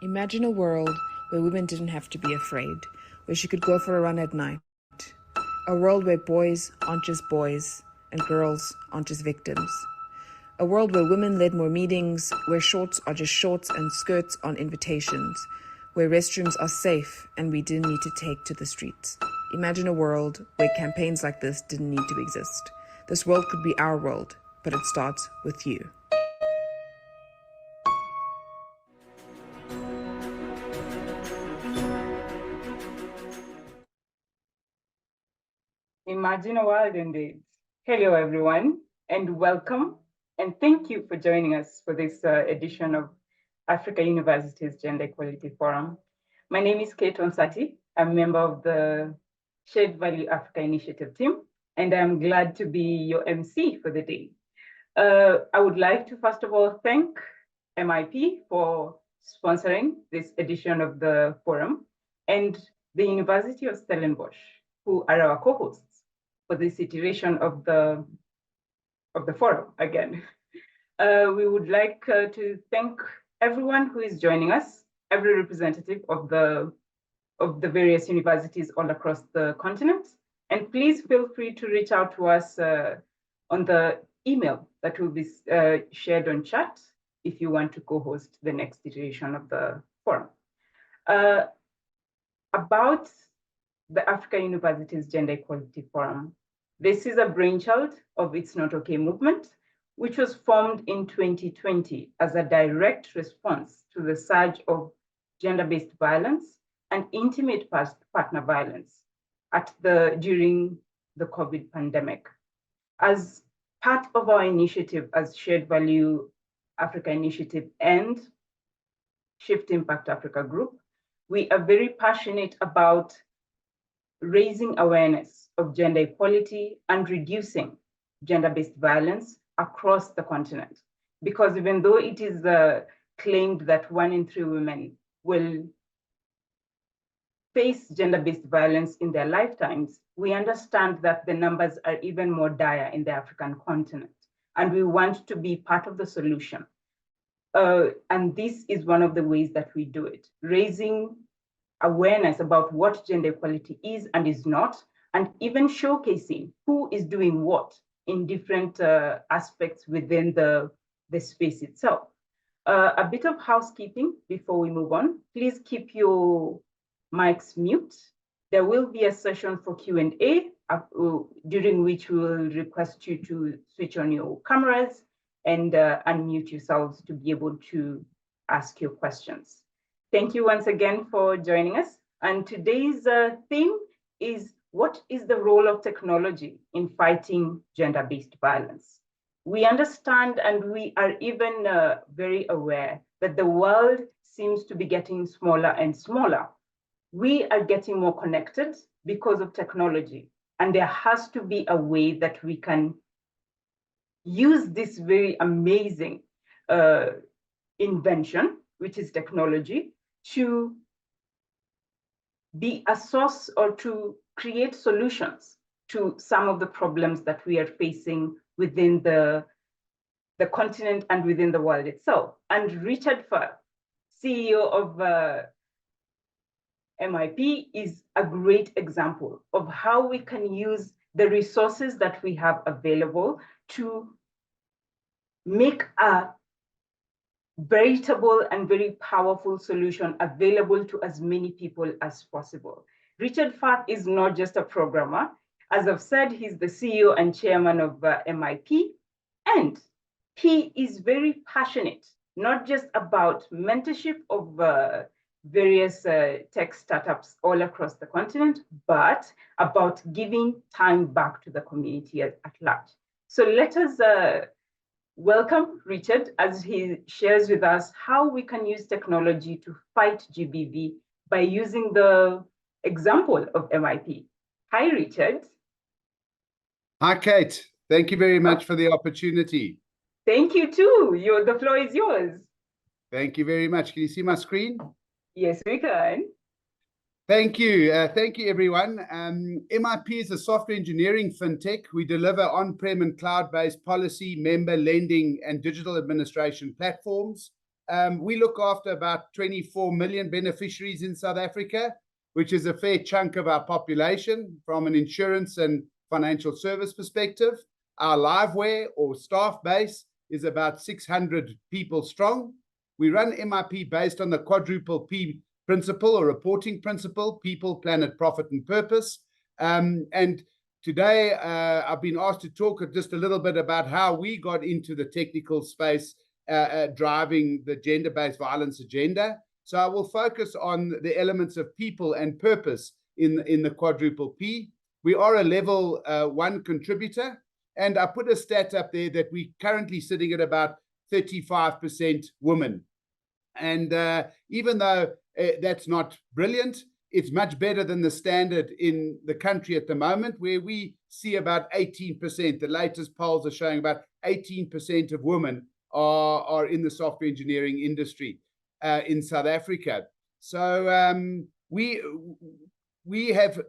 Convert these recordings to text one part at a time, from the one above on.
Imagine a world where women didn't have to be afraid, where she could go for a run at night. A world where boys aren't just boys and girls aren't just victims. A world where women led more meetings, where shorts are just shorts and skirts on invitations, where restrooms are safe and we didn't need to take to the streets. Imagine a world where campaigns like this didn't need to exist. This world could be our world, but it starts with you. Imagine a world indeed. Hello, everyone, and welcome. And thank you for joining us for this edition of Africa University's Gender Equality Forum. My name is Kate Onsati. I'm a member of the Shared Value Africa Initiative team, and I'm glad to be your MC for the day. I would like to, first of all, thank MIP for sponsoring this edition of the forum, and the University of Stellenbosch, who are our co-hosts for this iteration of the forum again. We would like to thank everyone who is joining us, every representative of the various universities all across the continent. And please feel free to reach out to us on the email that will be shared on chat if you want to co-host the next iteration of the forum. About the Africa University's Gender Equality Forum. This is a brainchild of It's Not Okay movement, which was formed in 2020 as a direct response to the surge of gender-based violence and intimate partner violence during the COVID pandemic. As part of our initiative as Shared Value Africa Initiative and Shift Impact Africa Group, we are very passionate about raising awareness of gender equality and reducing gender-based violence across the continent. Because even though it is claimed that 1 in 3 women will face gender-based violence in their lifetimes, we understand that the numbers are even more dire in the African continent, and we want to be part of the solution. And this is one of the ways that we do it, raising awareness about what gender equality is and is not, and even showcasing who is doing what in different aspects within the space itself. A bit of housekeeping before we move on. Please keep your mics mute. There will be a session for Q&A during which we will request you to switch on your cameras and unmute yourselves to be able to ask your questions. Thank you once again for joining us. And today's theme is, what is the role of technology in fighting gender-based violence? We understand, and we are even very aware that the world seems to be getting smaller and smaller. We are getting more connected because of technology, and there has to be a way that we can use this very amazing invention, which is technology, to be a source or to create solutions to some of the problems that we are facing within the continent and within the world itself. And Richard Farr, CEO of MIP, is a great example of how we can use the resources that we have available to make a veritable and very powerful solution available to as many people as possible. Richard Farr is not just a programmer. As I've said, he's the CEO and chairman of MIP, and he is very passionate, not just about mentorship of various tech startups all across the continent, but about giving time back to the community at large. So let us welcome Richard as he shares with us how we can use technology to fight GBV by using the example of MIP. Hi, Richard. Hi, Kate. Thank you very much for the opportunity. Thank you too. The floor is yours. Thank you very much. Can you see my screen? Yes, we can. Thank you. Thank you, everyone. MIP is a software engineering fintech. We deliver on-prem and cloud-based policy, member, lending, and digital administration platforms. We look after about 24 million beneficiaries in South Africa, which is a fair chunk of our population from an insurance and financial service perspective. Our liveware or staff base is about 600 people strong. We run MIP based on the quadruple P principle or reporting principle: people, planet, profit, and purpose. And today I've been asked to talk just a little bit about how we got into the technical space driving the gender-based violence agenda. So I will focus on the elements of people and purpose in the quadruple P. We are a level 1 contributor, and I put a stat up there that we're currently sitting at about 35% women. And even though that's not brilliant, it's much better than the standard in the country at the moment, where we see about 18%. The latest polls are showing about 18% of women are in the software engineering industry in South Africa. So we have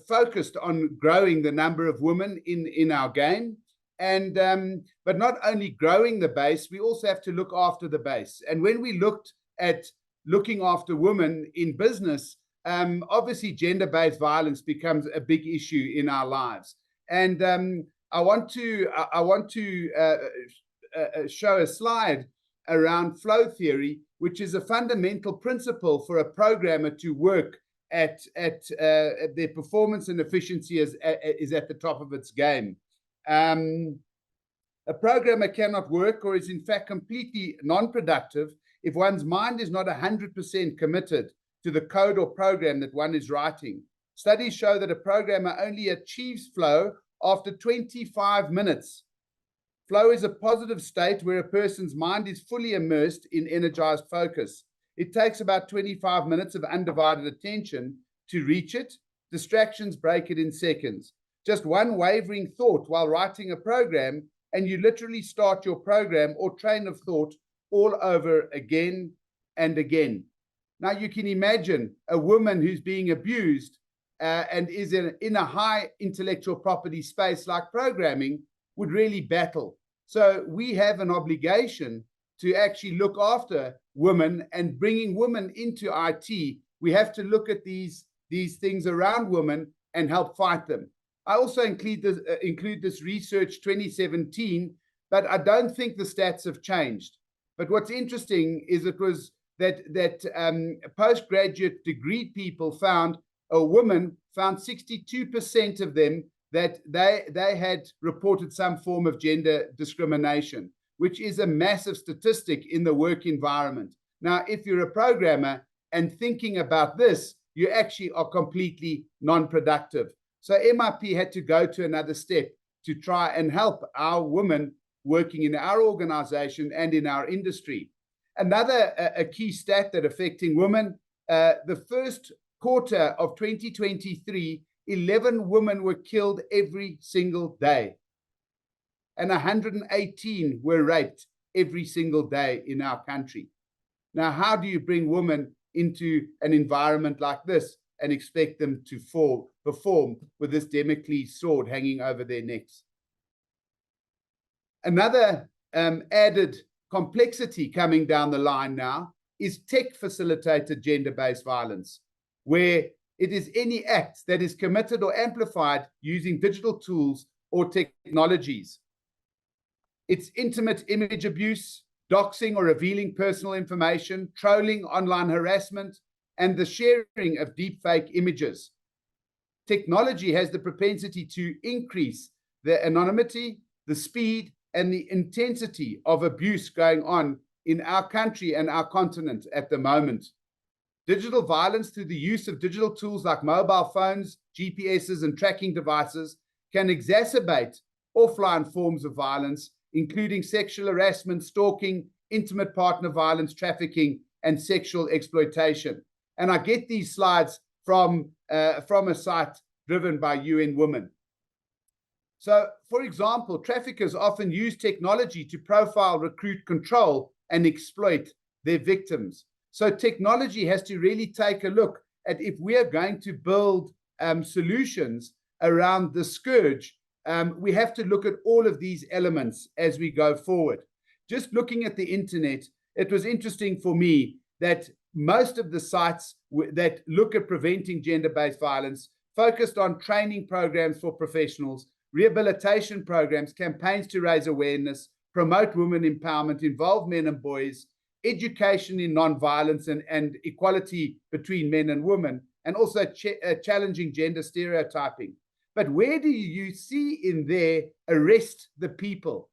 focused on growing the number of women in our game, and but not only growing the base, we also have to look after the base. And when we looked at looking after women in business, obviously gender-based violence becomes a big issue in our lives. And I want to show a slide around flow theory, which is a fundamental principle for a programmer to work at their performance and efficiency is at the top of its game. A programmer cannot work, or is in fact completely non-productive, if one's mind is not 100% committed to the code or program that one is writing. Studies show that a programmer only achieves flow after 25 minutes. Flow is a positive state where a person's mind is fully immersed in energized focus. It takes about 25 minutes of undivided attention to reach it. Distractions break it in seconds. Just one wavering thought while writing a program, and you literally start your program or train of thought all over again and again. Now you can imagine a woman who's being abused and is in a high intellectual property space like programming would really battle. So we have an obligation to actually look after women, and bringing women into IT, we have to look at these things around women and help fight them. I also include this research 2017, but I don't think the stats have changed. But what's interesting is it was that postgraduate degree people found, a woman found 62% of them that they had reported some form of gender discrimination, which is a massive statistic in the work environment. Now, if you're a programmer and thinking about this, you actually are completely non-productive. So MIP had to go to another step to try and help our women working in our organization and in our industry. Another a key stat that affecting women, the first quarter of 2023, 11 women were killed every single day, and 118 were raped every single day in our country. Now, how do you bring women into an environment like this and expect them to perform with this Damocles sword hanging over their necks? Another added complexity coming down the line now is tech-facilitated gender-based violence, where it is any act that is committed or amplified using digital tools or technologies. It's intimate image abuse, doxing or revealing personal information, trolling, online harassment, and the sharing of deepfake images. Technology has the propensity to increase the anonymity, the speed, and the intensity of abuse going on in our country and our continent at the moment. Digital violence through the use of digital tools like mobile phones, GPSs, and tracking devices can exacerbate offline forms of violence, including sexual harassment, stalking, intimate partner violence, trafficking, and sexual exploitation. And I get these slides from a site driven by UN Women. So, for example, traffickers often use technology to profile, recruit, control, and exploit their victims. So technology has to really take a look at, if we are going to build solutions around the scourge, we have to look at all of these elements as we go forward. Just looking at the internet, it was interesting for me that most of the sites that look at preventing gender-based violence focused on training programs for professionals, rehabilitation programs, campaigns to raise awareness, promote women empowerment, involve men and boys, education in non-violence and equality between men and women, and also challenging gender stereotyping. But where do you see in there arrest the people,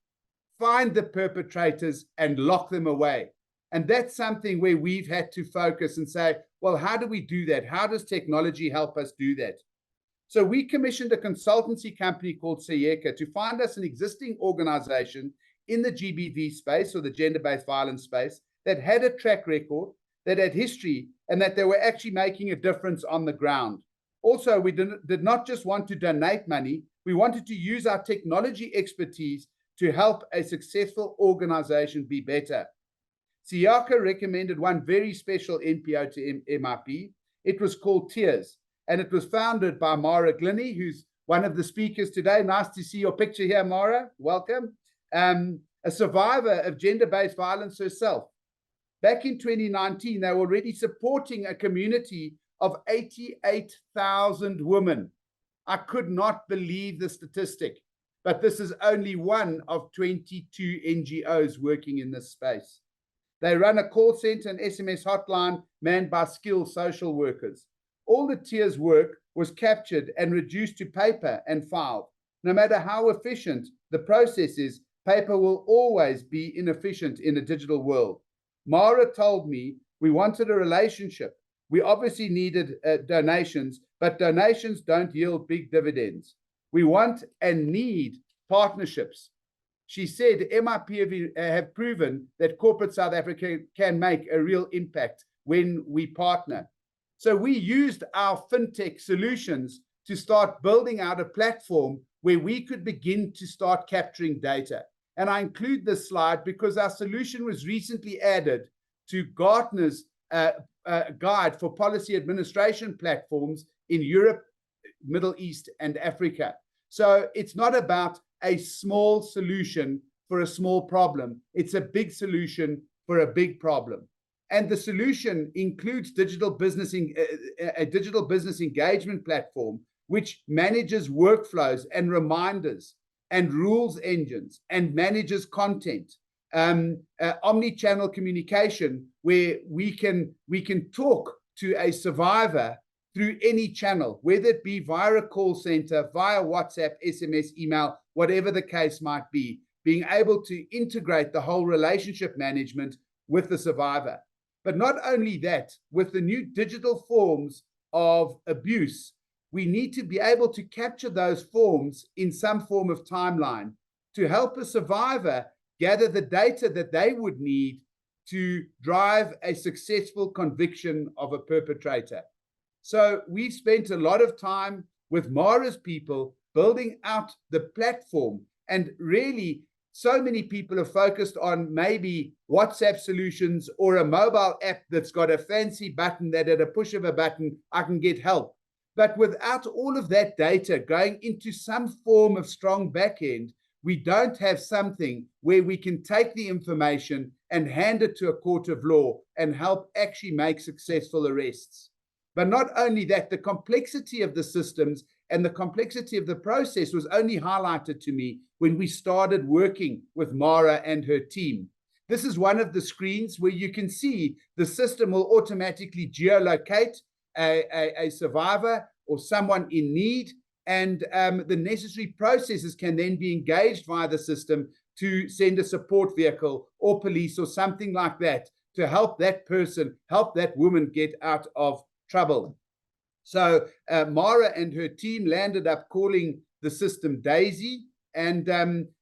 find the perpetrators and lock them away? And that's something where we've had to focus and say, well, how do we do that? How does technology help us do that? So we commissioned a consultancy company called Sayeka to find us an existing organization in the GBV space, or the gender-based violence space, that had a track record, that had history, and that they were actually making a difference on the ground. Also, we did not just want to donate money, we wanted to use our technology expertise to help a successful organization be better. Sayeka recommended one very special NPO to MIP. It was called Tears, and it was founded by Mara Glennie, who's one of the speakers today. Nice to see your picture here, Mara. Welcome. A survivor of gender-based violence herself. Back in 2019, they were already supporting a community of 88,000 women. I could not believe the statistic, but this is only one of 22 NGOs working in this space. They run a call center and SMS hotline manned by skilled social workers. All the Tears work was captured and reduced to paper and filed. No matter how efficient the process is, paper will always be inefficient in a digital world. Mara told me we wanted a relationship. We obviously needed donations, but donations don't yield big dividends. We want and need partnerships. She said MIP have proven that corporate South Africa can make a real impact when we partner. So we used our fintech solutions to start building out a platform where we could begin to start capturing data. And I include this slide because our solution was recently added to Gartner's guide for policy administration platforms in Europe, Middle East, and Africa. So it's not about a small solution for a small problem. It's a big solution for a big problem. And the solution includes a digital business engagement platform, which manages workflows and reminders and rules engines and manages content, omni-channel communication, where we can talk to a survivor through any channel, whether it be via a call center, via WhatsApp, SMS, email, whatever the case might be, being able to integrate the whole relationship management with the survivor. But not only that, with the new digital forms of abuse, we need to be able to capture those forms in some form of timeline to help a survivor gather the data that they would need to drive a successful conviction of a perpetrator. So we've spent a lot of time with Mara's people building out the platform, and really so many people are focused on maybe WhatsApp solutions or a mobile app that's got a fancy button that at a push of a button, I can get help. But without all of that data going into some form of strong backend, we don't have something where we can take the information and hand it to a court of law and help actually make successful arrests. But not only that, the complexity of the systems and the complexity of the process was only highlighted to me when we started working with Mara and her team. This is one of the screens where you can see the system will automatically geolocate a survivor or someone in need, and the necessary processes can then be engaged via the system to send a support vehicle or police or something like that to help that person, help that woman get out of trouble. So Mara and her team landed up calling the system Daisy. And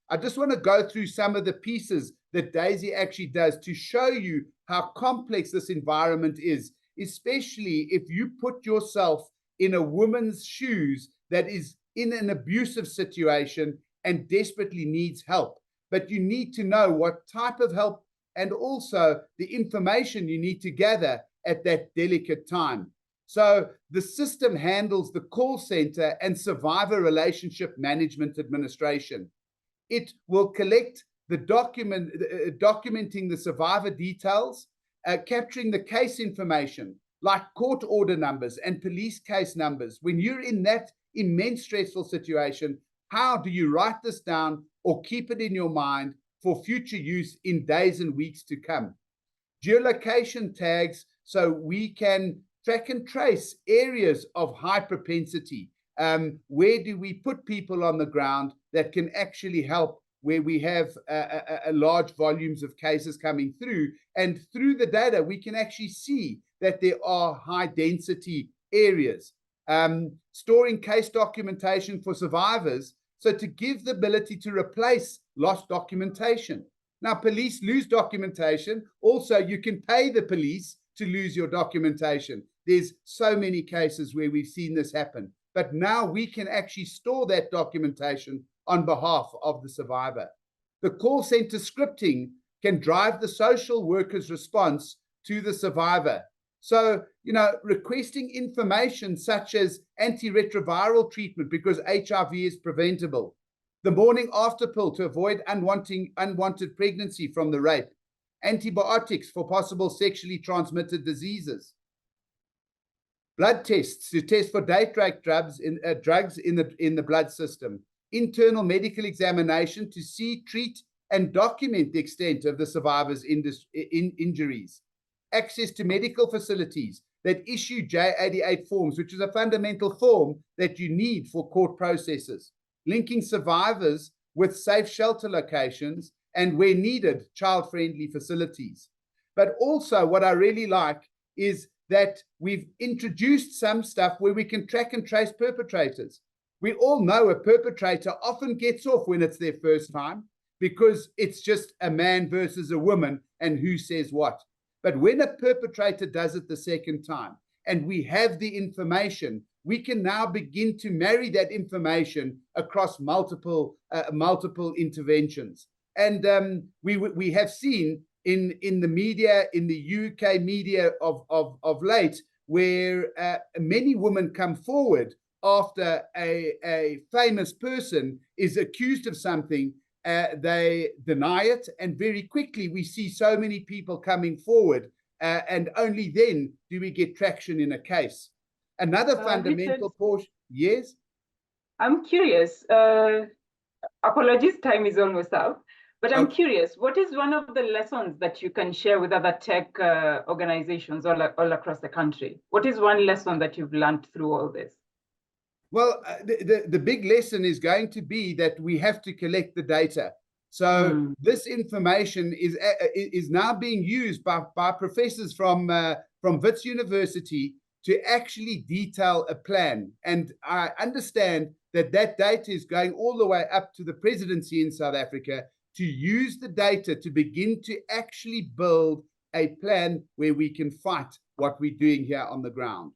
I just want to go through some of the pieces that Daisy actually does to show you how complex this environment is, especially if you put yourself in a woman's shoes that is in an abusive situation and desperately needs help. But you need to know what type of help and also the information you need to gather at that delicate time. So the system handles the call center and survivor relationship management administration. It will collect documenting the survivor details, capturing the case information like court order numbers and police case numbers. When you're in that immense stressful situation, how do you write this down or keep it in your mind for future use in days and weeks to come? Geolocation tags, so we can track and trace areas of high propensity. Where do we put people on the ground that can actually help where we have large volumes of cases coming through? And through the data, we can actually see that there are high density areas. Storing case documentation for survivors, so to give the ability to replace lost documentation. Now, police lose documentation. Also, you can pay the police to lose your documentation. There's so many cases where we've seen this happen. But now we can actually store that documentation on behalf of the survivor. The call center scripting can drive the social worker's response to the survivor. So, requesting information such as antiretroviral treatment because HIV is preventable, the morning after pill to avoid unwanted pregnancy from the rape, antibiotics for possible sexually transmitted diseases, blood tests to test for date rape drugs in the blood system, internal medical examination to see, treat, and document the extent of the survivor's injuries, access to medical facilities that issue J88 forms, which is a fundamental form that you need for court processes, linking survivors with safe shelter locations and, where needed, child-friendly facilities. But also what I really like is that we've introduced some stuff where we can track and trace perpetrators. We all know a perpetrator often gets off when it's their first time because it's just a man versus a woman and who says what. But when a perpetrator does it the second time and we have the information, we can now begin to marry that information across multiple interventions. And we have seen in the media, in the UK media of late, where many women come forward after a famous person is accused of something. They deny it, and very quickly we see so many people coming forward, and only then do we get traction in a case. Another fundamental portion. Yes? I'm curious. Apologies, time is almost up. But I'm curious, what is one of the lessons that you can share with other tech organizations all across the country? What is one lesson that you've learned through all this? Well, the big lesson is going to be that we have to collect the data. So this information is now being used by professors from Wits University to actually detail a plan. And I understand that data is going all the way up to the presidency in South Africa to use the data to begin to actually build a plan where we can fight what we're doing here on the ground.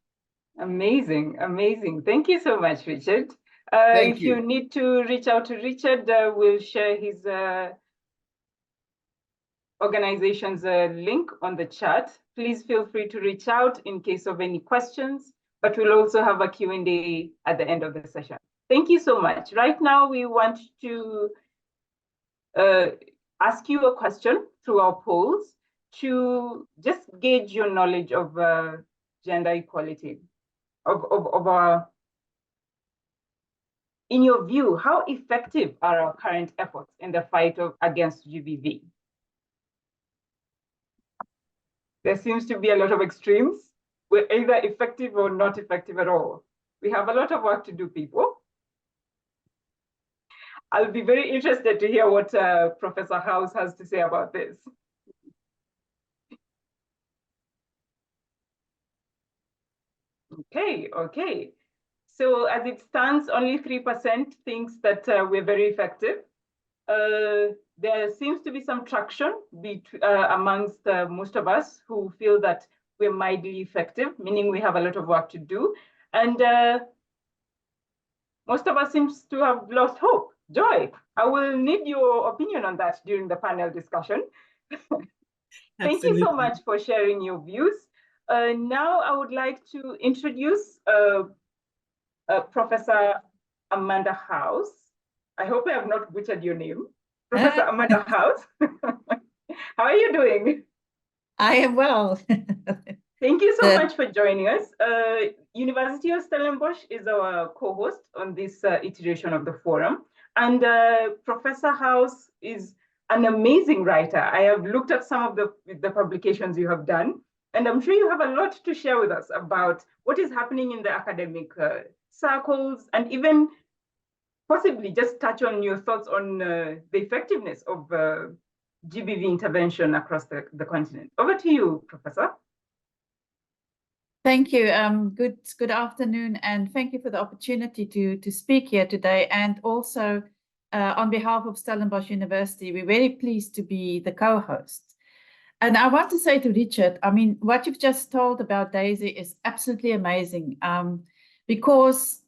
Amazing, amazing. Thank you so much, Richard. Thank you. If you need to reach out to Richard, we'll share his organization's link on the chat. Please feel free to reach out in case of any questions, but we'll also have a Q&A at the end of the session. Thank you so much. Right now, we want to ask you a question through our polls to just gauge your knowledge of gender equality, in your view, how effective are our current efforts in the fight against GBV? There seems to be a lot of extremes. We're either effective or not effective at all. We have a lot of work to do, people. I'll be very interested to hear what Professor House has to say about this. Okay. So as it stands, only 3% thinks that we're very effective. There seems to be some traction amongst most of us who feel that we're mildly effective, meaning we have a lot of work to do. And most of us seems to have lost hope. Joy, I will need your opinion on that during the panel discussion. Thank you so much for sharing your views. Now I would like to introduce Professor Amanda House. I hope I have not butchered your name. Professor Amanda House. How are you doing? I am well. Thank you so much for joining us. University of Stellenbosch is our co-host on this iteration of the forum. And Professor House is an amazing writer. I have looked at some of the publications you have done, and I'm sure you have a lot to share with us about what is happening in the academic circles, and even possibly just touch on your thoughts on the effectiveness of GBV intervention across the continent. Over to you, Professor. Thank you. Good afternoon, and thank you for the opportunity to speak here today. And also, on behalf of Stellenbosch University, we're very pleased to be the co-host. And I want to say to Richard, I mean, what you've just told about Daisy is absolutely amazing, because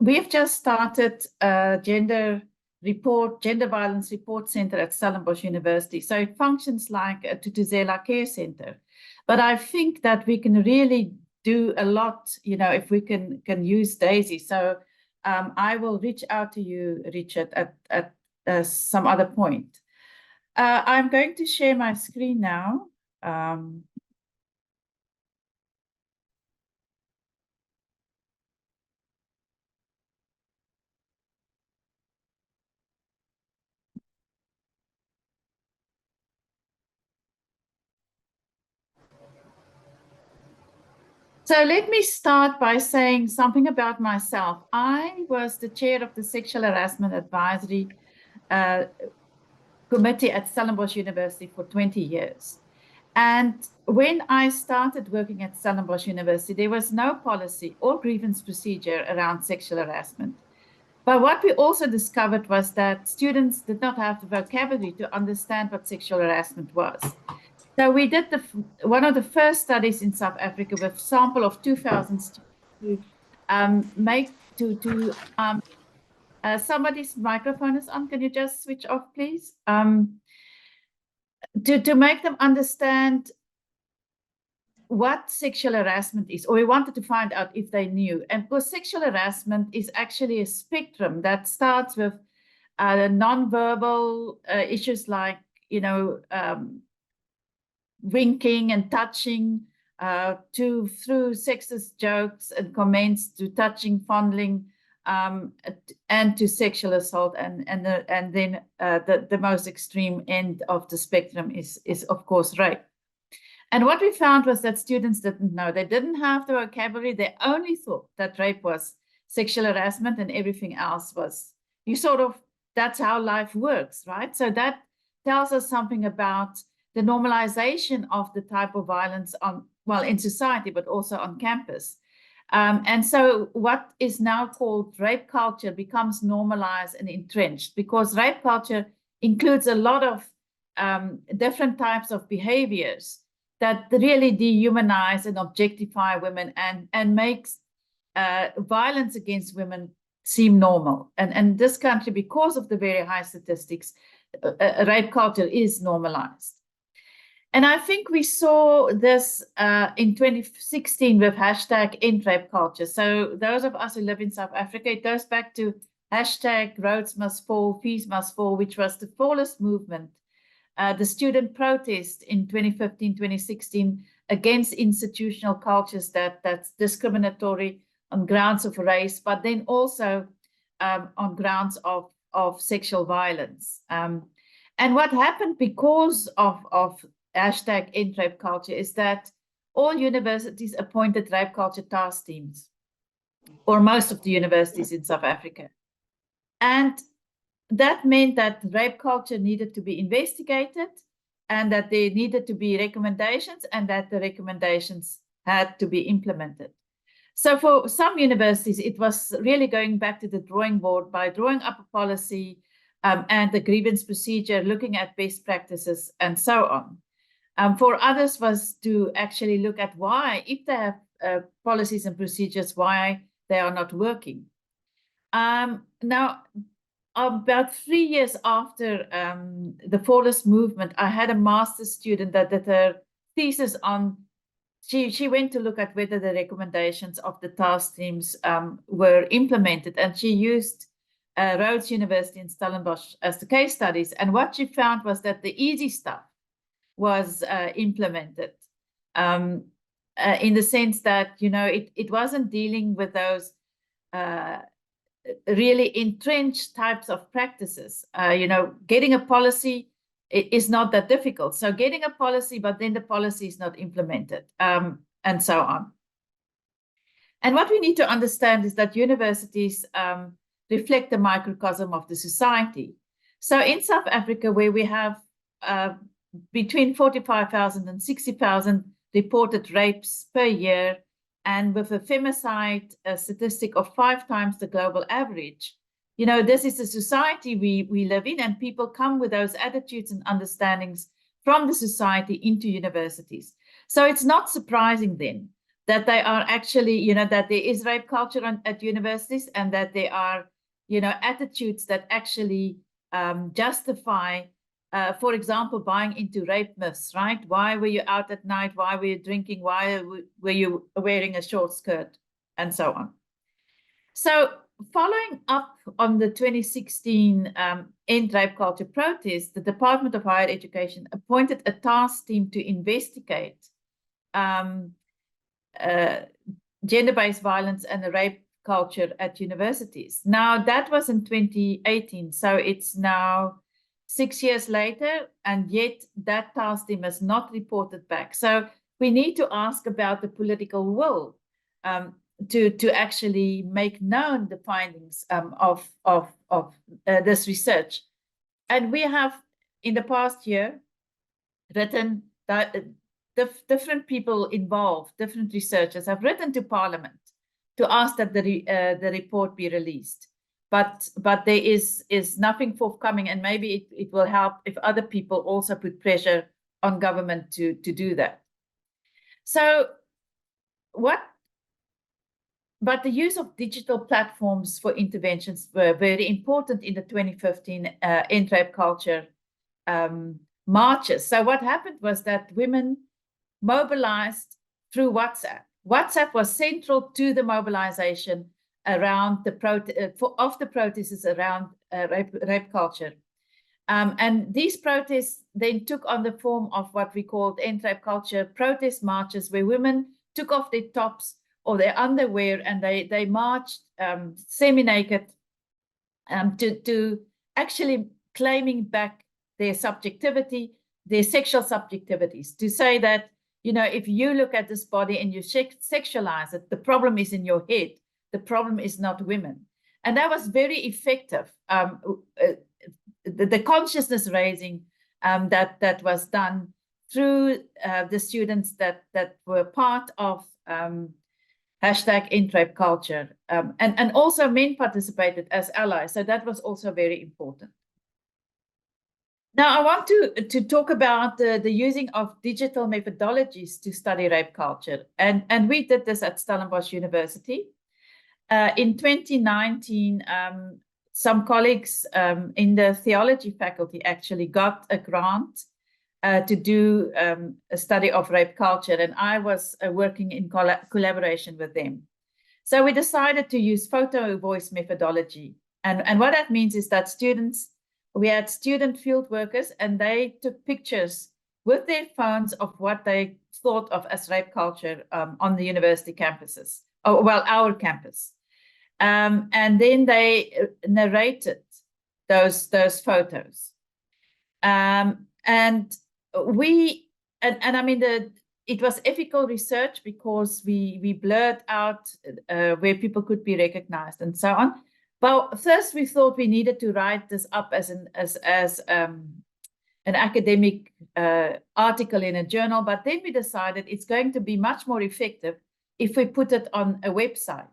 we've just started a gender violence report center at Stellenbosch University. So it functions like a Tutuzela care center. But I think that we can really do a lot, you know, if we can use Daisy. So I will reach out to you, Richard, at some other point. I'm going to share my screen now. So let me start by saying something about myself. I was the chair of the Sexual Harassment Advisory Committee at Stellenbosch University for 20 years. And when I started working at Stellenbosch University, there was no policy or grievance procedure around sexual harassment. But what we also discovered was that students did not have the vocabulary to understand what sexual harassment was. So we did one of the first studies in South Africa with a sample of 2,000 students somebody's microphone is on. Can you just switch off, please? To make them understand what sexual harassment is, or we wanted to find out if they knew. And because sexual harassment is actually a spectrum that starts with non-verbal issues like, you know, winking and touching, through sexist jokes and comments, to touching, fondling, and to sexual assault, and then the most extreme end of the spectrum is of course rape. And what we found was that students didn't know. They didn't have the vocabulary. They only thought that rape was sexual harassment and everything else was, that's how life works, right? So that tells us something about the normalization of the type of violence in society, but also on campus. And so what is now called rape culture becomes normalized and entrenched, because rape culture includes a lot of different types of behaviors that really dehumanize and objectify women and makes violence against women seem normal. And this country, because of the very high statistics, rape culture is normalized. And I think we saw this in 2016 with hashtag End Rape Culture. So those of us who live in South Africa, it goes back to hashtag Rhodes Must Fall, Fees Must Fall, which was the fallist movement, the student protest in 2015, 2016 against institutional cultures that's discriminatory on grounds of race, but then also on grounds of sexual violence. And what happened because of hashtag End Rape Culture is that all universities appointed rape culture task teams, or most of the universities in South Africa. And that meant that rape culture needed to be investigated, and that there needed to be recommendations, and that the recommendations had to be implemented. So for some universities, it was really going back to the drawing board by drawing up a policy and the grievance procedure, looking at best practices and so on. For others was to actually look at why, if they have policies and procedures, why they are not working. Now, about 3 years after the fallist movement, I had a master's student that did her thesis on, she went to look at whether the recommendations of the task teams were implemented, and she used Rhodes University and Stellenbosch as the case studies. And what she found was that the easy stuff was implemented in the sense that, you know, it wasn't dealing with those really entrenched types of practices. You know, getting a policy is not that difficult. So getting a policy, but then the policy is not implemented, and so on. And what we need to understand is that universities reflect the microcosm of the society. So in South Africa, where we have between 45,000 and 60,000 reported rapes per year, and with a femicide statistic of 5 times the global average, you know, this is the society we live in, and people come with those attitudes and understandings from the society into universities. So it's not surprising then that they are actually, you know, that there is rape culture at universities, and that there are, you know, attitudes that actually justify, for example, buying into rape myths, right? Why were you out at night? Why were you drinking? Why were you wearing a short skirt? And so on. So following up on the 2016 End Rape Culture protest, the Department of Higher Education appointed a task team to investigate gender-based violence and the rape culture at universities. Now, that was in 2018, so it's now 6 years later, and yet that task team has not reported back. So we need to ask about the political will to actually make known the findings of this research. And we have, in the past year, written that different people involved, different researchers have written to Parliament to ask that the report be released. But there is nothing forthcoming, and maybe it will help if other people also put pressure on government to do that. So but the use of digital platforms for interventions were very important in the 2015 End Rape Culture marches. So what happened was that women mobilized through WhatsApp. WhatsApp was central to the mobilization around the protests around rape culture. And these protests then took on the form of what we called End Rape Culture protest marches, where women took off their tops or their underwear, and they marched semi-naked to actually claiming back their subjectivity, their sexual subjectivities, to say that, you know, if you look at this body and you sexualize it, the problem is in your head. The problem is not women. And that was very effective. The consciousness raising that was done through the students that were part of hashtag End Rape Culture. And also men participated as allies. So that was also very important. Now, I want to talk about the using of digital methodologies to study rape culture. And we did this at Stellenbosch University. In 2019, some colleagues in the theology faculty actually got a grant to do a study of rape culture, and I was working in collaboration with them. So we decided to use photo voice methodology. And what that means is that we had student field workers, and they took pictures with their phones of what they thought of as rape culture on the university campuses, our campus. And then they narrated those photos. And I mean, it was ethical research because we blurred out where people could be recognized and so on. But first, we thought we needed to write this up as an academic article in a journal. But then we decided it's going to be much more effective if we put it on a website.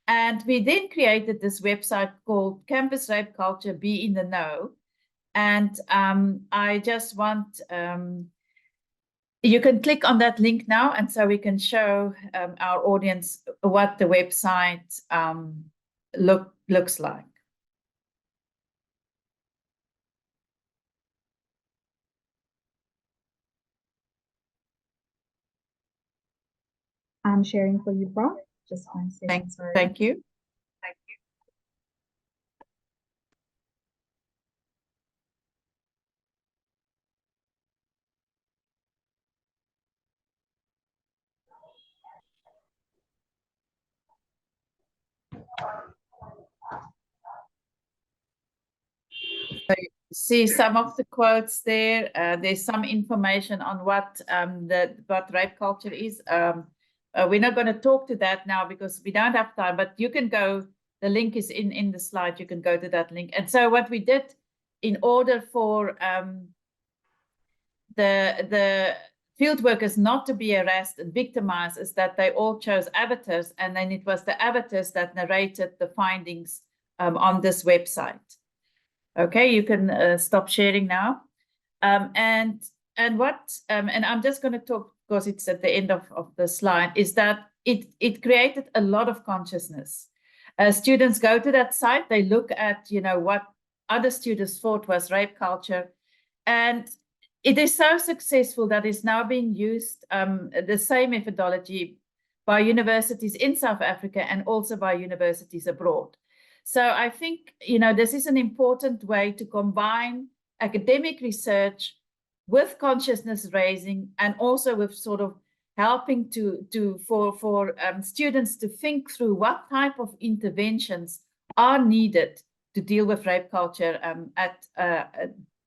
And we then created this website called Campus Rape Culture, Be in the Know. And I just want, you can click on that link now, and so we can show our audience what the website looks like. I'm sharing for you, Prof. Just 1 second, sorry. Thank you. See some of the quotes there. There's some information on what rape culture is. We're not going to talk to that now because we don't have time, but you can go, the link is in the slide, you can go to that link. And so what we did in order for the field workers not to be harassed and victimized is that they all chose avatars, and then it was the avatars that narrated the findings on this website. Okay, you can stop sharing now. And I'm just going to talk because it's at the end of the slide, is that it created a lot of consciousness. Students go to that site, they look at, what other students thought was rape culture. And it is so successful that it's now being used, the same methodology, by universities in South Africa and also by universities abroad. So I think, this is an important way to combine academic research with consciousness raising, and also with sort of helping for students to think through what type of interventions are needed to deal with rape culture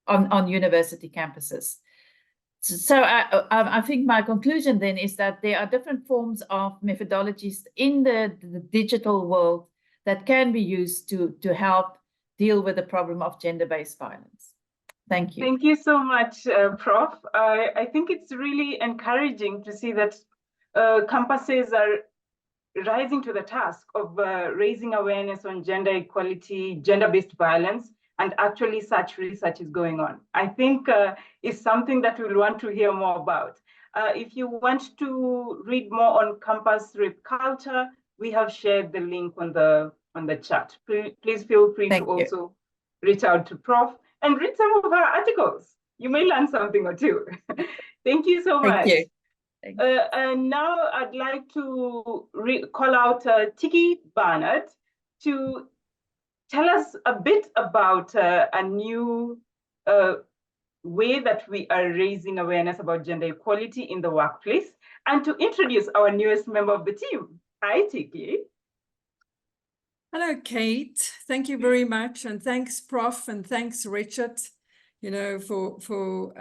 on university campuses. So I think my conclusion then is that there are different forms of methodologies in the digital world that can be used to help deal with the problem of gender-based violence. Thank you. Thank you so much, Prof. I think it's really encouraging to see that campuses are rising to the task of raising awareness on gender equality, gender-based violence, and actually such research is going on. I think it's something that we'll want to hear more about. If you want to read more on campus rape culture, we have shared the link on the chat. Please feel free to also reach out to Prof and read some of our articles. You may learn something or two. Thank you so much. Thank you. And now I'd like to call out Tiki Barnett to tell us a bit about a new way that we are raising awareness about gender equality in the workplace, and to introduce our newest member of the team. Hi, Tiki. Hello, Kate. Thank you very much. And thanks, Prof. And thanks, Richard, for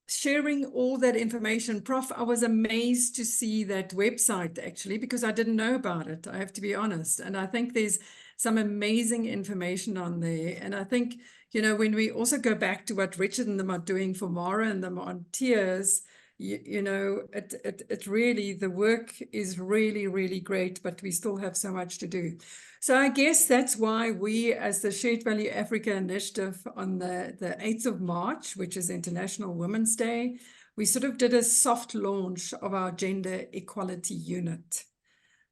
sharing all that information. Prof, I was amazed to see that website, actually, because I didn't know about it, I have to be honest. And I think there's some amazing information on there. And I think, when we also go back to what Richard and them are doing for Mara and the volunteers, it really, the work is really, really great, but we still have so much to do. So I guess that's why we, as the Shared Value Africa Initiative, on the 8th of March, which is International Women's Day, we sort of did a soft launch of our Gender Equality Unit.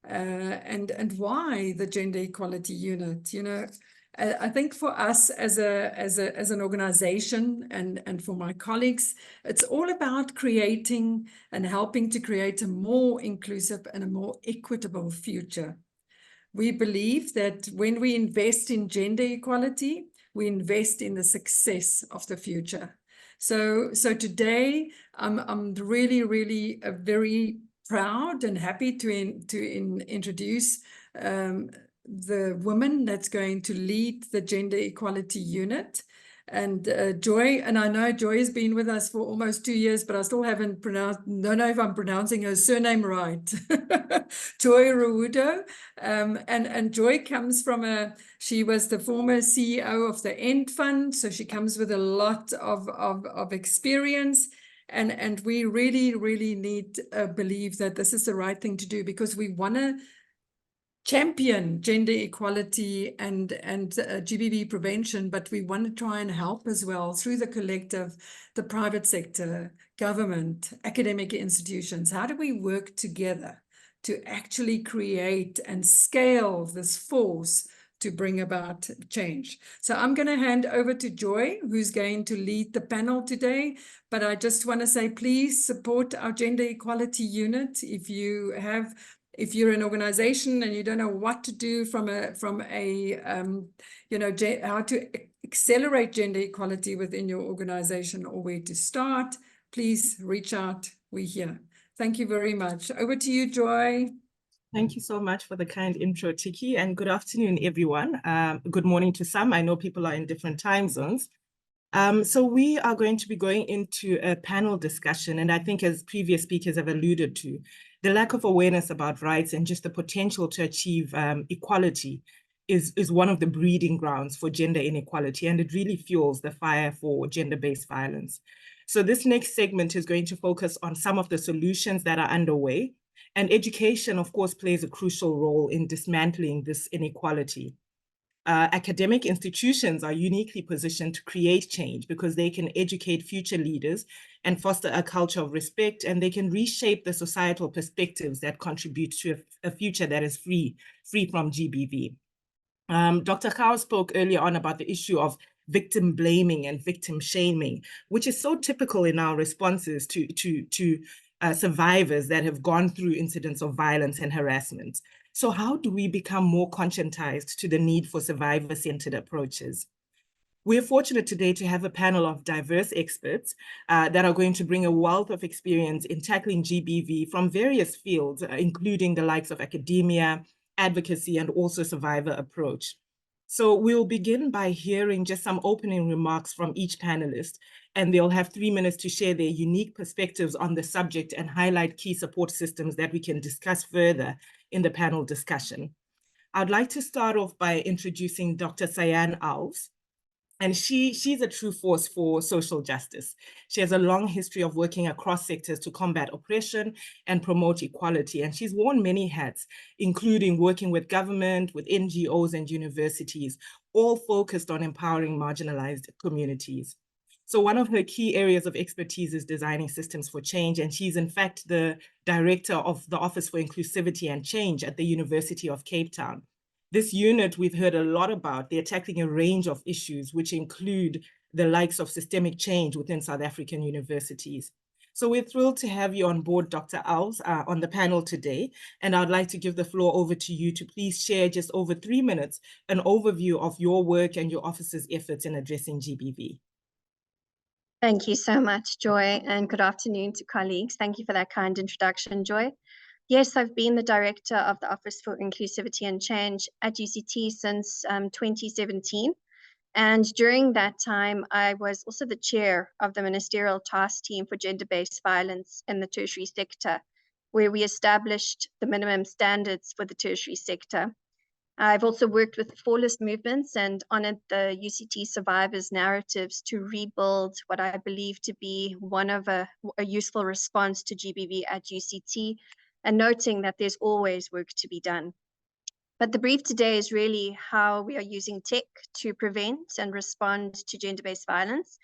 And why the Gender Equality Unit? I think for us as an organization and for my colleagues, it's all about creating and helping to create a more inclusive and a more equitable future. We believe that when we invest in gender equality, we invest in the success of the future. So today, I'm really, really very proud and happy to introduce the woman that's going to lead the Gender Equality Unit. And Joy, and I know Joy has been with us for almost 2 years, but I still don't know if I'm pronouncing her surname right. Joy Rawudo. And Joy comes from she was the former CEO of the End Fund, so she comes with a lot of experience. And we really, really need believe that this is the right thing to do, because we want to champion gender equality and GBV prevention, but we want to try and help as well through the collective, the private sector, government, academic institutions. How do we work together to actually create and scale this force to bring about change? So I'm going to hand over to Joy, who's going to lead the panel today. But I just want to say, please support our Gender Equality Unit. If you're an organization and you don't know what to do how to accelerate gender equality within your organization or where to start, please reach out. We're here. Thank you very much. Over to you, Joy. Thank you so much for the kind intro, Tiki, and good afternoon, everyone. Good morning to some. I know people are in different time zones. So we are going to be going into a panel discussion, and I think as previous speakers have alluded to, the lack of awareness about rights and just the potential to achieve equality is one of the breeding grounds for gender inequality, and it really fuels the fire for gender-based violence. So this next segment is going to focus on some of the solutions that are underway, and education, of course, plays a crucial role in dismantling this inequality. Academic institutions are uniquely positioned to create change because they can educate future leaders and foster a culture of respect, and they can reshape the societal perspectives that contribute to a future that is free from GBV. Dr. Khao spoke earlier on about the issue of victim blaming and victim shaming, which is so typical in our responses to survivors that have gone through incidents of violence and harassment. So how do we become more conscientized to the need for survivor-centered approaches? We're fortunate today to have a panel of diverse experts that are going to bring a wealth of experience in tackling GBV from various fields, including the likes of academia, advocacy, and also survivor approach. So we'll begin by hearing just some opening remarks from each panelist, and they'll have 3 minutes to share their unique perspectives on the subject and highlight key support systems that we can discuss further in the panel discussion. I'd like to start off by introducing Dr. Sayan Alves. And she's a true force for social justice. She has a long history of working across sectors to combat oppression and promote equality. And she's worn many hats, including working with government, with NGOs and universities, all focused on empowering marginalized communities. So one of her key areas of expertise is designing systems for change. And she's in fact the director of the Office for Inclusivity and Change at the University of Cape Town. This unit we've heard a lot about. They're tackling a range of issues, which include the likes of systemic change within South African universities. So we're thrilled to have you on board, Dr. Alves, on the panel today. And I'd like to give the floor over to you to please share just over 3 minutes, an overview of your work and your office's efforts in addressing GBV. Thank you so much, Joy, and good afternoon to colleagues. Thank you for that kind introduction, Joy. Yes, I've been the director of the Office for Inclusivity and Change at UCT since 2017. And during that time, I was also the chair of the Ministerial Task Team for Gender-Based Violence in the tertiary sector, where we established the minimum standards for the tertiary sector. I've also worked with Flawless Movements and honored the UCT survivors' narratives to rebuild what I believe to be one of a useful response to GBV at UCT, and noting that there's always work to be done. But the brief today is really how we are using tech to prevent and respond to gender-based violence.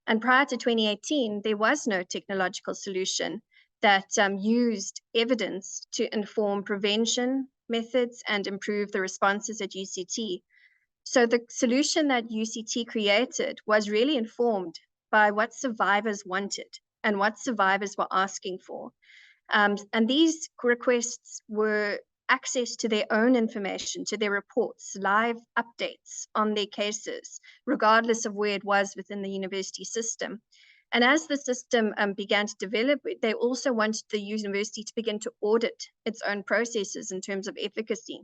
And prior to 2018, there was no technological solution that used evidence to inform prevention methods and improve the responses at UCT. So the solution that UCT created was really informed by what survivors wanted and what survivors were asking for. And these requests were access to their own information, to their reports, live updates on their cases, regardless of where it was within the university system. And as the system began to develop, they also wanted the university to begin to audit its own processes in terms of efficacy.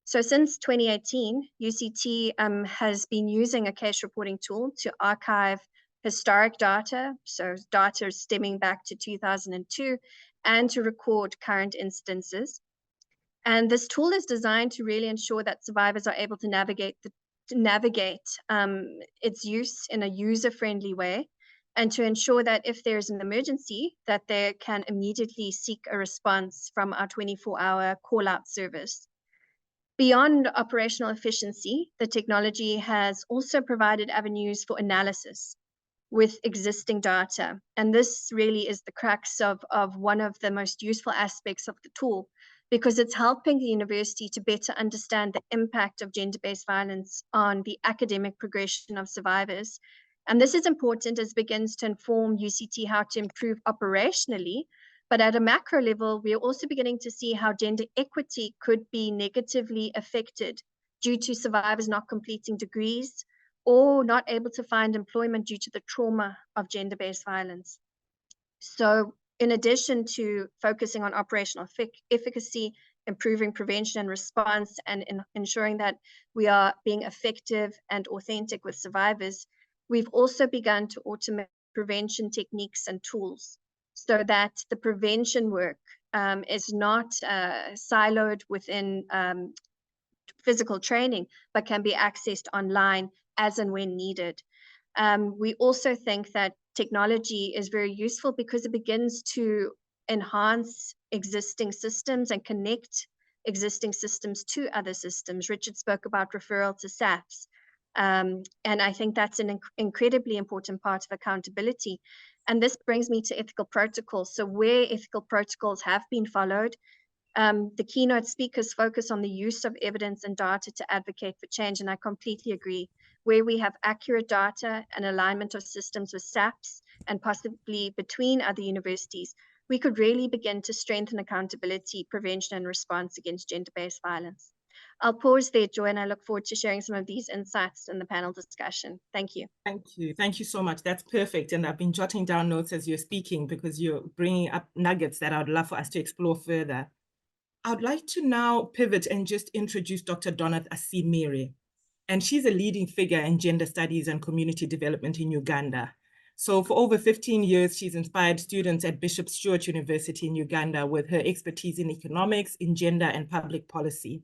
So since 2018, UCT has been using a case reporting tool to archive historic data, so data stemming back to 2002, and to record current instances. And this tool is designed to really ensure that survivors are able to navigate its use in a user-friendly way, and to ensure that if there's an emergency, that they can immediately seek a response from our 24-hour call-out service. Beyond operational efficiency, the technology has also provided avenues for analysis with existing data. And this really is the crux of one of the most useful aspects of the tool, because it's helping the university to better understand the impact of gender-based violence on the academic progression of survivors. And this is important as it begins to inform UCT how to improve operationally. But at a macro level, we are also beginning to see how gender equity could be negatively affected due to survivors not completing degrees or not able to find employment due to the trauma of gender-based violence. So in addition to focusing on operational efficacy improving prevention and response, and in ensuring that we are being effective and authentic with survivors, we've also begun to automate prevention techniques and tools so that the prevention work is not siloed within physical training, but can be accessed online as and when needed. We also think that technology is very useful because it begins to enhance existing systems and connect existing systems to other systems. Richard spoke about referral to SAFs. And I think that's an incredibly important part of accountability. And this brings me to ethical protocols. So where ethical protocols have been followed, the keynote speakers focus on the use of evidence and data to advocate for change, and I completely agree. Where we have accurate data and alignment of systems with SAPs and possibly between other universities, we could really begin to strengthen accountability, prevention, and response against gender-based violence. I'll pause there, Joy, and I look forward to sharing some of these insights in the panel discussion. Thank you. Thank you. Thank you so much. That's perfect. And I've been jotting down notes as you're speaking because you're bringing up nuggets that I would love for us to explore further. I'd like to now pivot and just introduce Dr. Donath Asimire. And she's a leading figure in gender studies and community development in Uganda. So for over 15 years, she's inspired students at Bishop Stewart University in Uganda with her expertise in economics, in gender and public policy.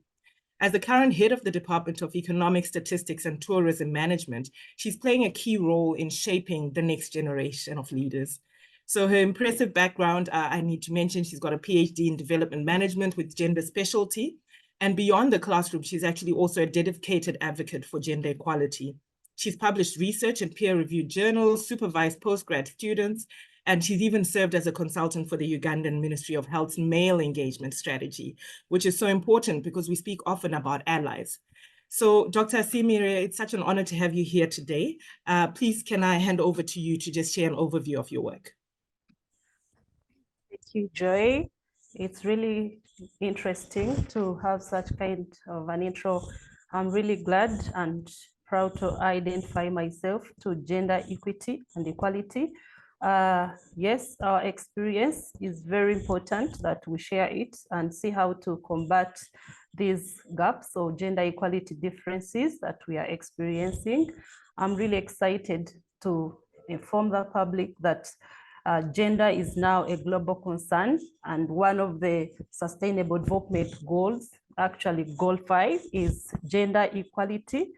As the current head of the Department of Economic Statistics and Tourism Management, she's playing a key role in shaping the next generation of leaders. So her impressive background, I need to mention, she's got a PhD in development management with gender specialty. And beyond the classroom, she's actually also a dedicated advocate for gender equality. She's published research in peer-reviewed journals, supervised postgrad students, and she's even served as a consultant for the Ugandan Ministry of Health's male engagement strategy, which is so important because we speak often about allies. So Dr. Asimire, it's such an honor to have you here today. Please, can I hand over to you to just share an overview of your work? Thank you, Joy. It's really interesting to have such kind of an intro. I'm really glad and proud to identify myself to gender equity and equality. Yes, our experience is very important that we share it and see how to combat these gaps or gender equality differences that we are experiencing. I'm really excited to inform the public that gender is now a global concern, and one of the Sustainable Development Goals, actually Goal 5, is gender equality.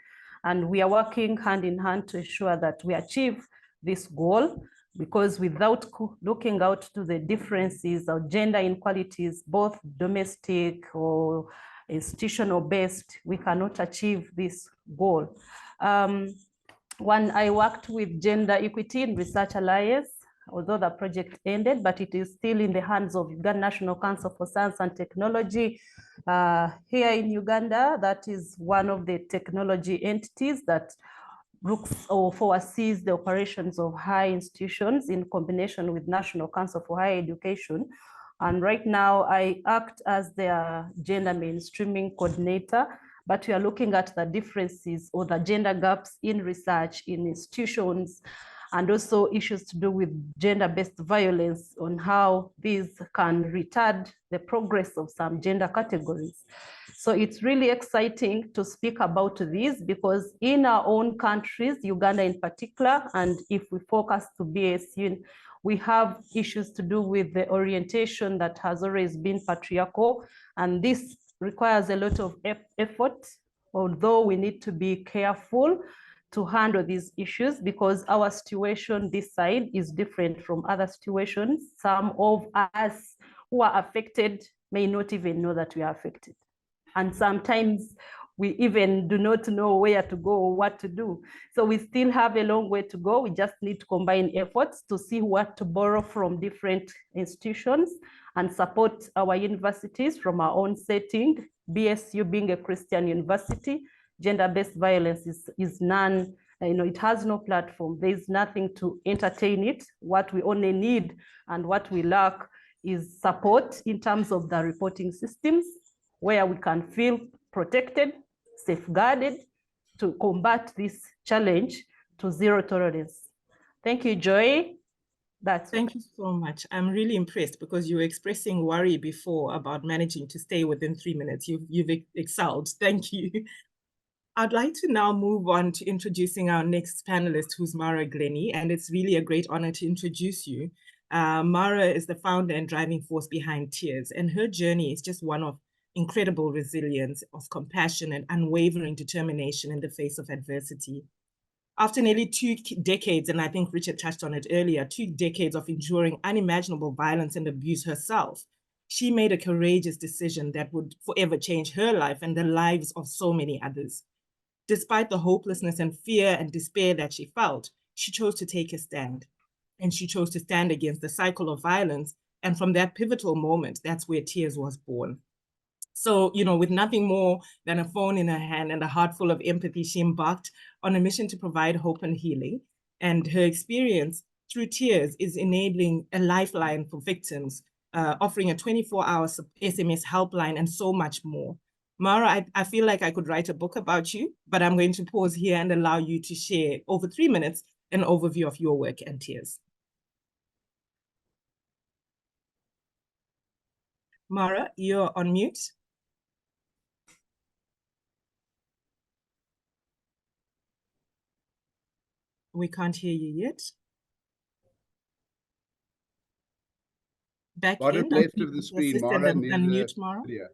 And we are working hand in hand to ensure that we achieve this goal, because without looking out to the differences of gender inequalities, both domestic or institutional based, we cannot achieve this goal. When I worked with Gender Equity in Research Alliance, although the project ended, but it is still in the hands of Uganda National Council for Science and Technology here in Uganda. That is one of the technology entities that looks or foresees the operations of high institutions in combination with National Council for Higher Education. And right now I act as their gender mainstreaming coordinator, but we are looking at the differences or the gender gaps in research in institutions, and also issues to do with gender-based violence, on how these can retard the progress of some gender categories. So it's really exciting to speak about this, because in our own countries, Uganda in particular, and if we focus to BSU, we have issues to do with the orientation that has always been patriarchal, and this requires a lot of effort, although we need to be careful to handle these issues, because our situation this side is different from other situations. Some of us who are affected may not even know that we are affected. And sometimes we even do not know where to go or what to do. So we still have a long way to go. We just need to combine efforts to see what to borrow from different institutions and support our universities from our own setting. BSU being a Christian university, gender-based violence is none, it has no platform. There's nothing to entertain it. What we only need and what we lack is support in terms of the reporting systems, where we can feel protected, safeguarded to combat this challenge to zero tolerance. Thank you, Joy. That's all. Thank you so much. I'm really impressed because you were expressing worry before about managing to stay within 3 minutes. You've excelled. Thank you. I'd like to now move on to introducing our next panelist, who's Mara Glennie, and it's really a great honor to introduce you. Mara is the founder and driving force behind Tears, and her journey is just one of incredible resilience, of compassion and unwavering determination in the face of adversity. After nearly 2 decades, and I think Richard touched on it earlier, 2 decades of enduring unimaginable violence and abuse herself, she made a courageous decision that would forever change her life and the lives of so many others. Despite the hopelessness and fear and despair that she felt, she chose to take a stand. And she chose to stand against the cycle of violence. And from that pivotal moment, that's where Tears was born. So, with nothing more than a phone in her hand and a heart full of empathy, she embarked on a mission to provide hope and healing. And her experience through Tears is enabling a lifeline for victims, offering a 24-hour SMS helpline and so much more. Mara, I feel like I could write a book about you, but I'm going to pause here and allow you to share over 3 minutes an overview of your work and Tears. Mara, you're on mute. We can't hear you yet. Back Bottom in. left of the screen, Mara, and near unmute the Mara. video.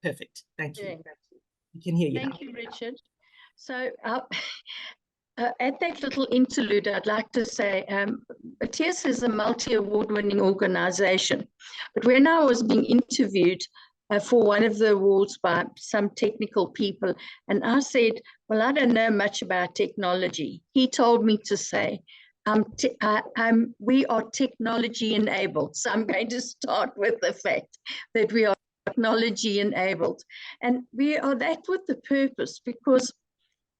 Perfect. Thank you. Yeah. You can hear you Thank now. you, Richard. So at that little interlude, I'd like to say Tears is a multi-award-winning organization. But when I was being interviewed for one of the awards by some technical people, and I said, well, I don't know much about technology. He told me to say, we are technology enabled. So I'm going to start with the fact that we are technology enabled. And we are that with the purpose, because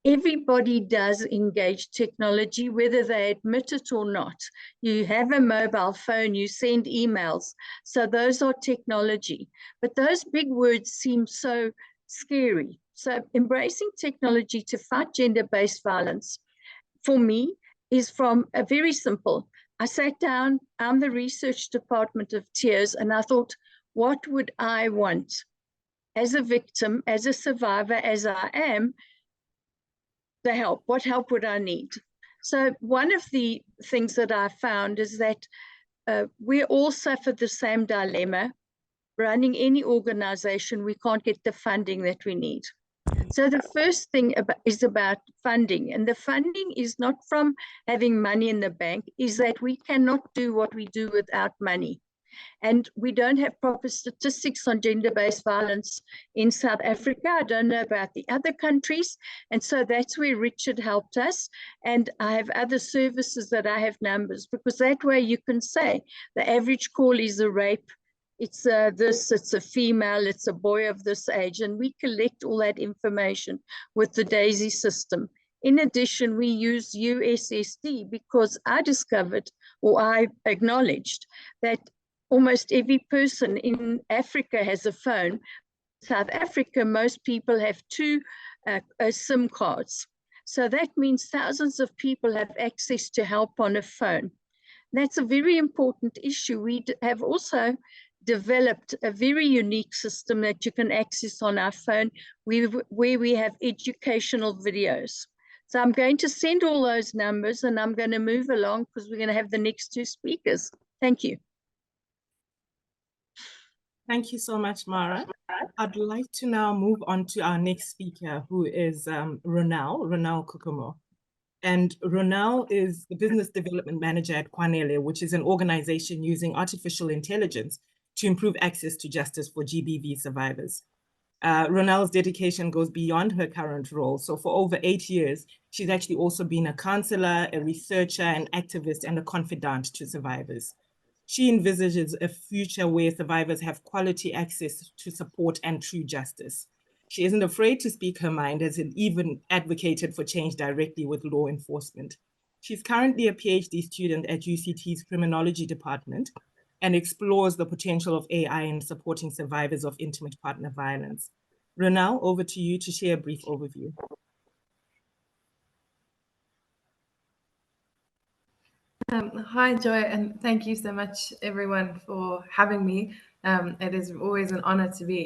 everybody does engage technology, whether they admit it or not. You have a mobile phone, you send emails. So those are technology. But those big words seem so scary. So embracing technology to fight gender-based violence, for me, is from a very simple. I sat down, I'm the research department of Tears, and I thought, what would I want as a victim, as a survivor, as I am, the help? What help would I need? So one of the things that I found is that we all suffer the same dilemma. Running any organization, we can't get the funding that we need. So the first thing is about funding, and the funding is not from having money in the bank, is that we cannot do what we do without money. And we don't have proper statistics on gender-based violence in South Africa. I don't know about the other countries. And so that's where Richard helped us. And I have other services that I have numbers, because that way you can say the average call is a rape. It's this, it's a female, it's a boy of this age. And we collect all that information with the DAISY system. In addition, we use USSD because I discovered, or I acknowledged, that almost every person in Africa has a phone. South Africa, most people have 2 SIM cards. So that means thousands of people have access to help on a phone. That's a very important issue. We have also developed a very unique system that you can access on our phone, where we have educational videos. So I'm going to send all those numbers, and I'm going to move along because we're going to have the next 2 speakers. Thank you. Thank you so much, Mara. I'd like to now move on to our next speaker, who is Ronel Kukumo. And Ronel is the Business Development Manager at Kwanele, which is an organization using artificial intelligence to improve access to justice for GBV survivors. Ronel's dedication goes beyond her current role. So for over 8 years, she's actually also been a counselor, a researcher, an activist, and a confidant to survivors. She envisages a future where survivors have quality access to support and true justice. She isn't afraid to speak her mind, as it even advocated for change directly with law enforcement. She's currently a PhD student at UCT's Criminology Department and explores the potential of AI in supporting survivors of intimate partner violence. Ronel, over to you to share a brief overview. Hi, Joy, and thank you so much, everyone, for having me. It is always an honor to be,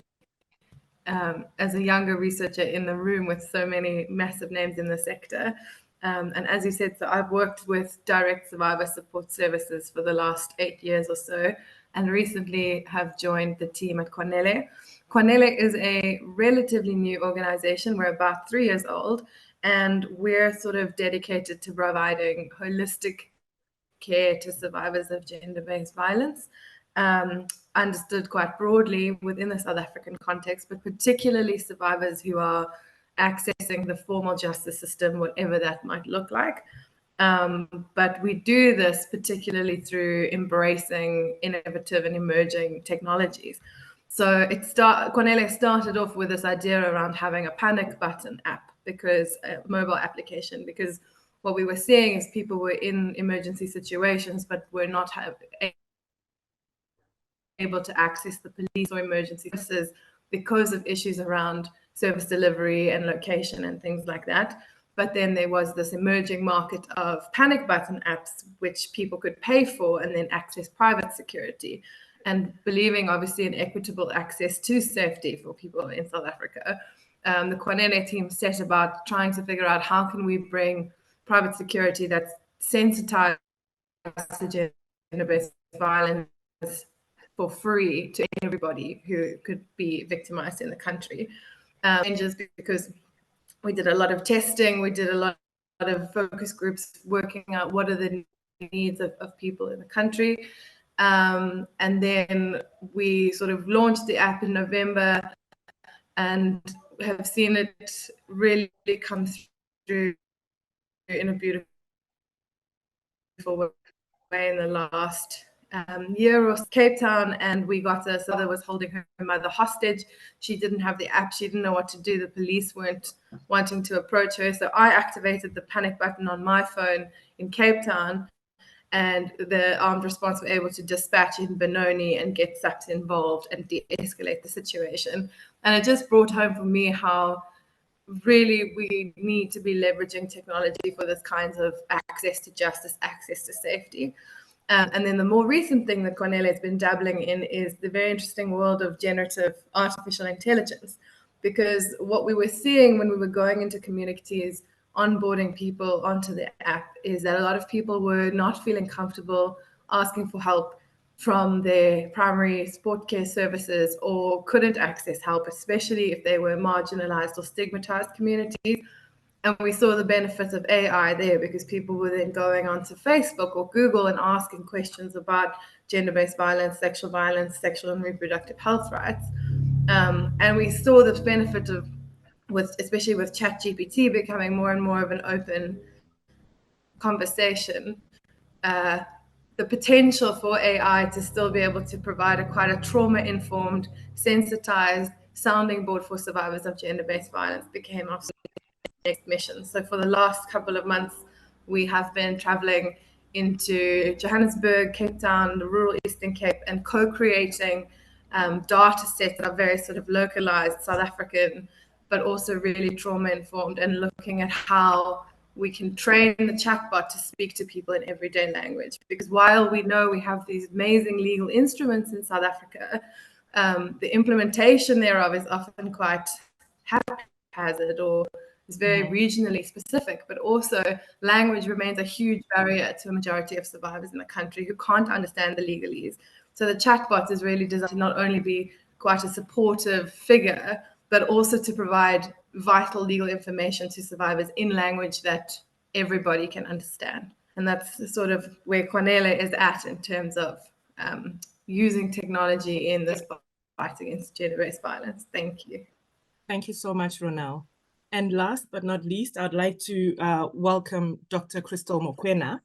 as a younger researcher, in the room with so many massive names in the sector. And as you said, so I've worked with direct survivor support services for the last 8 years or so, and recently have joined the team at Cornele. Cornele is a relatively new organization. We're about 3 years old, and we're sort of dedicated to providing holistic care to survivors of gender-based violence, understood quite broadly within the South African context, but particularly survivors who are accessing the formal justice system, whatever that might look like. But we do this particularly through embracing innovative and emerging technologies. So Cornelia started off with this idea around having a panic button app, because a mobile application, because what we were seeing is people were in emergency situations, but were not able to access the police or emergency services because of issues around service delivery and location and things like that. But then there was this emerging market of panic button apps, which people could pay for and then access private security. And believing, obviously, in equitable access to safety for people in South Africa, the Cornele team set about trying to figure out how can we bring private security that's sensitized to gender-based violence for free to everybody who could be victimized in the country. Just because we did a lot of testing, we did a lot of focus groups working out what are the needs of people in the country. And then we sort of launched the app in November and have seen it really come through in a beautiful way in the last year or Cape Town, and we got a so that was holding her mother hostage. She didn't have the app, she didn't know what to do. The police weren't wanting to approach her, so I activated the panic button on my phone in Cape Town, and the armed response were able to dispatch in Benoni and get SAPS involved and de-escalate the situation. And it just brought home for me how really we need to be leveraging technology for this kinds of access to justice, access to safety. And then the more recent thing that Cornelia has been dabbling in is the very interesting world of generative artificial intelligence. Because what we were seeing when we were going into communities, onboarding people onto the app, is that a lot of people were not feeling comfortable asking for help from their primary support care services, or couldn't access help, especially if they were marginalized or stigmatized communities. And we saw the benefit of AI there, because people were then going onto Facebook or Google and asking questions about gender-based violence, sexual and reproductive health rights. And we saw the benefit of, especially with ChatGPT becoming more and more of an open conversation, the potential for AI to still be able to provide quite a trauma-informed, sensitized sounding board for survivors of gender-based violence became our next mission. So for the last couple of months, we have been traveling into Johannesburg, Cape Town, the rural Eastern Cape, and co-creating data sets that are very sort of localized South African, but also really trauma-informed, and looking at how we can train the chatbot to speak to people in everyday language. Because while we know we have these amazing legal instruments in South Africa, the implementation thereof is often quite haphazard or is very regionally specific, but also language remains a huge barrier to a majority of survivors in the country who can't understand the legalese. So the chatbot is really designed to not only be quite a supportive figure, but also to provide vital legal information to survivors in language that everybody can understand. And that's sort of where Cornelia is at in terms of using technology in this fight against gender-based violence. Thank you. Thank you so much, Ronelle. And last but not least, I'd like to welcome Dr. Crystal Mokoena.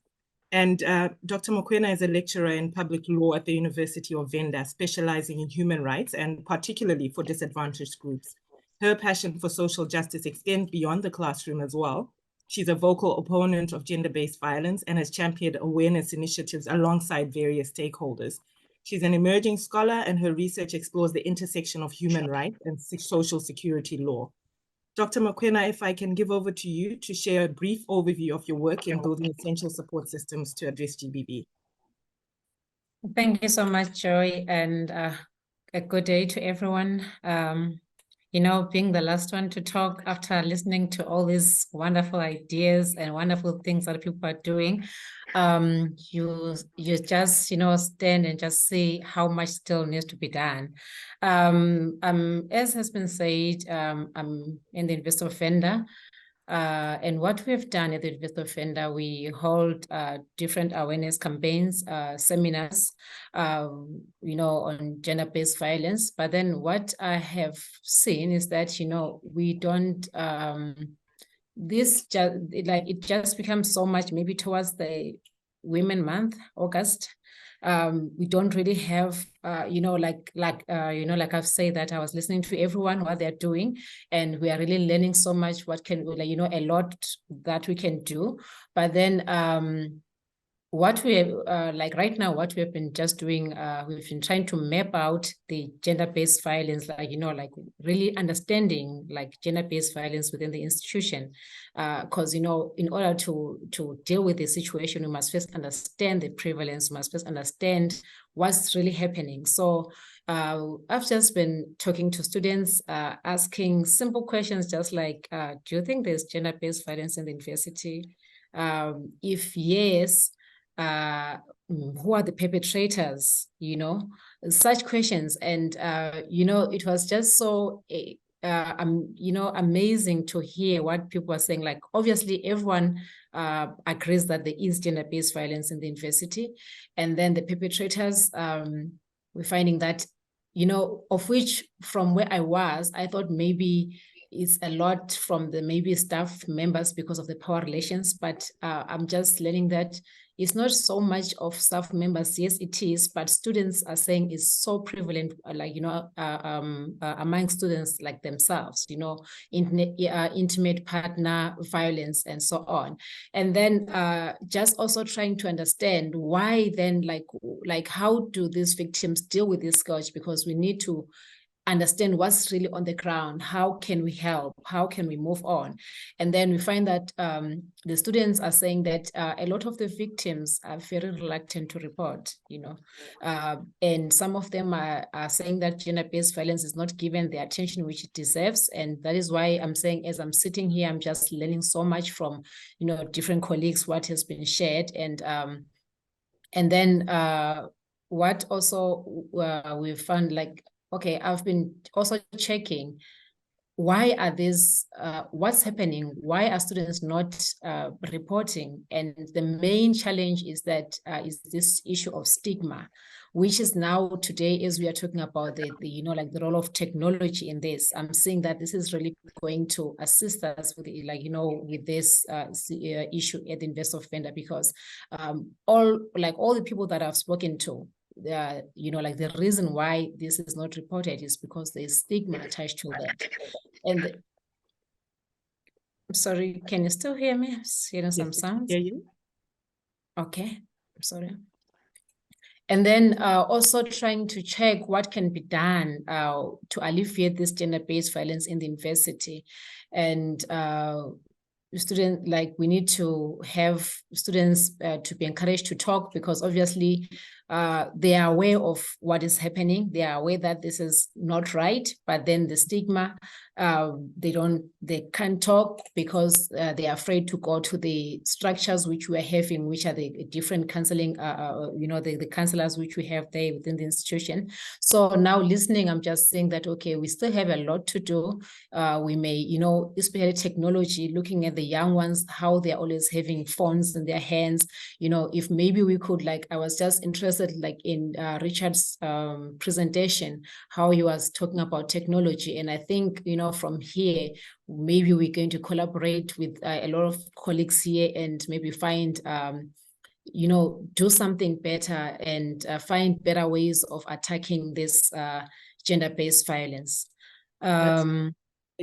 And Dr. Mokoena is a lecturer in public law at the University of Venda, specializing in human rights and particularly for disadvantaged groups. Her passion for social justice extends beyond the classroom as well. She's a vocal opponent of gender-based violence and has championed awareness initiatives alongside various stakeholders. She's an emerging scholar, and her research explores the intersection of human rights and social security law. Dr. Mokoena, if I can give over to you to share a brief overview of your work in building essential support systems to address GBV. Thank you so much, Joy, and a good day to everyone. You know, being the last one to talk after listening to all these wonderful ideas and wonderful things that people are doing, you just, you know, stand and just see how much still needs to be done. As has been said, I'm in the Investor Offender. And what we have done at the Investor Offender, we hold different awareness campaigns, seminars, you know, on gender-based violence. But then what I have seen is that, you know, we don't, it just becomes so much maybe towards the Women Month, August. We don't really have, you know, like I've said that I was listening to everyone, what they're doing, and we are really learning so much, what can, like, you know, a lot that we can do. But then what we like right now, what we have been just doing, we've been trying to map out the gender-based violence, like, you know, like really understanding like gender-based violence within the institution. Because, you know, in order to deal with the situation, we must first understand the prevalence, we must first understand what's really happening. So I've just been talking to students, asking simple questions, just like, do you think there's gender-based violence in the university? If yes, who are the perpetrators, you know, such questions. And, you know, it was just so, you know, amazing to hear what people are saying. Like, obviously, everyone agrees that there is gender-based violence in the university. And then the perpetrators, we're finding that, you know, of which from where I was, I thought maybe it's a lot from the maybe staff members because of the power relations, but I'm just learning that it's not so much of staff members. Yes, it is, but students are saying it's so prevalent, like, you know, among students like themselves, you know, intimate partner violence and so on. And then just also trying to understand why then, like how do these victims deal with this scourge? Because we need to understand what's really on the ground. How can we help? How can we move on? And then we find that the students are saying that a lot of the victims are very reluctant to report, you know, and some of them are saying that gender-based violence is not given the attention which it deserves. And that is why I'm saying, as I'm sitting here, I'm just learning so much from, you know, different colleagues, what has been shared. And then what also we found, like, okay, I've been also checking why are these, what's happening? Why are students not reporting? And the main challenge is that is this issue of stigma, which is now today, as we are talking about the you know, like the role of technology in this. I'm seeing that this is really going to assist us with, like, you know, with this issue at the Investor Offender, because all the people that I've spoken to, you know, like the reason why this is not reported is because there's stigma attached to that. And I'm sorry, can you still hear me? I'm hearing some sounds. Hear you. Okay, I'm sorry. And then also trying to check what can be done to alleviate this gender-based violence in the university. And students, like, we need to have students to be encouraged to talk, because obviously they are aware of what is happening. They are aware that this is not right, but then the stigma, they can't talk because they are afraid to go to the structures which we are having, which are the different counseling, you know, the counselors which we have there within the institution. So now listening, I'm just saying that, okay, we still have a lot to do. We may, you know, especially technology, looking at the young ones, how they're always having phones in their hands, you know, if maybe we could, like, I was just interested, like in Richard's presentation, how he was talking about technology. And I think, you know, from here, maybe we're going to collaborate with a lot of colleagues here and maybe find, you know, do something better and find better ways of attacking this gender-based violence.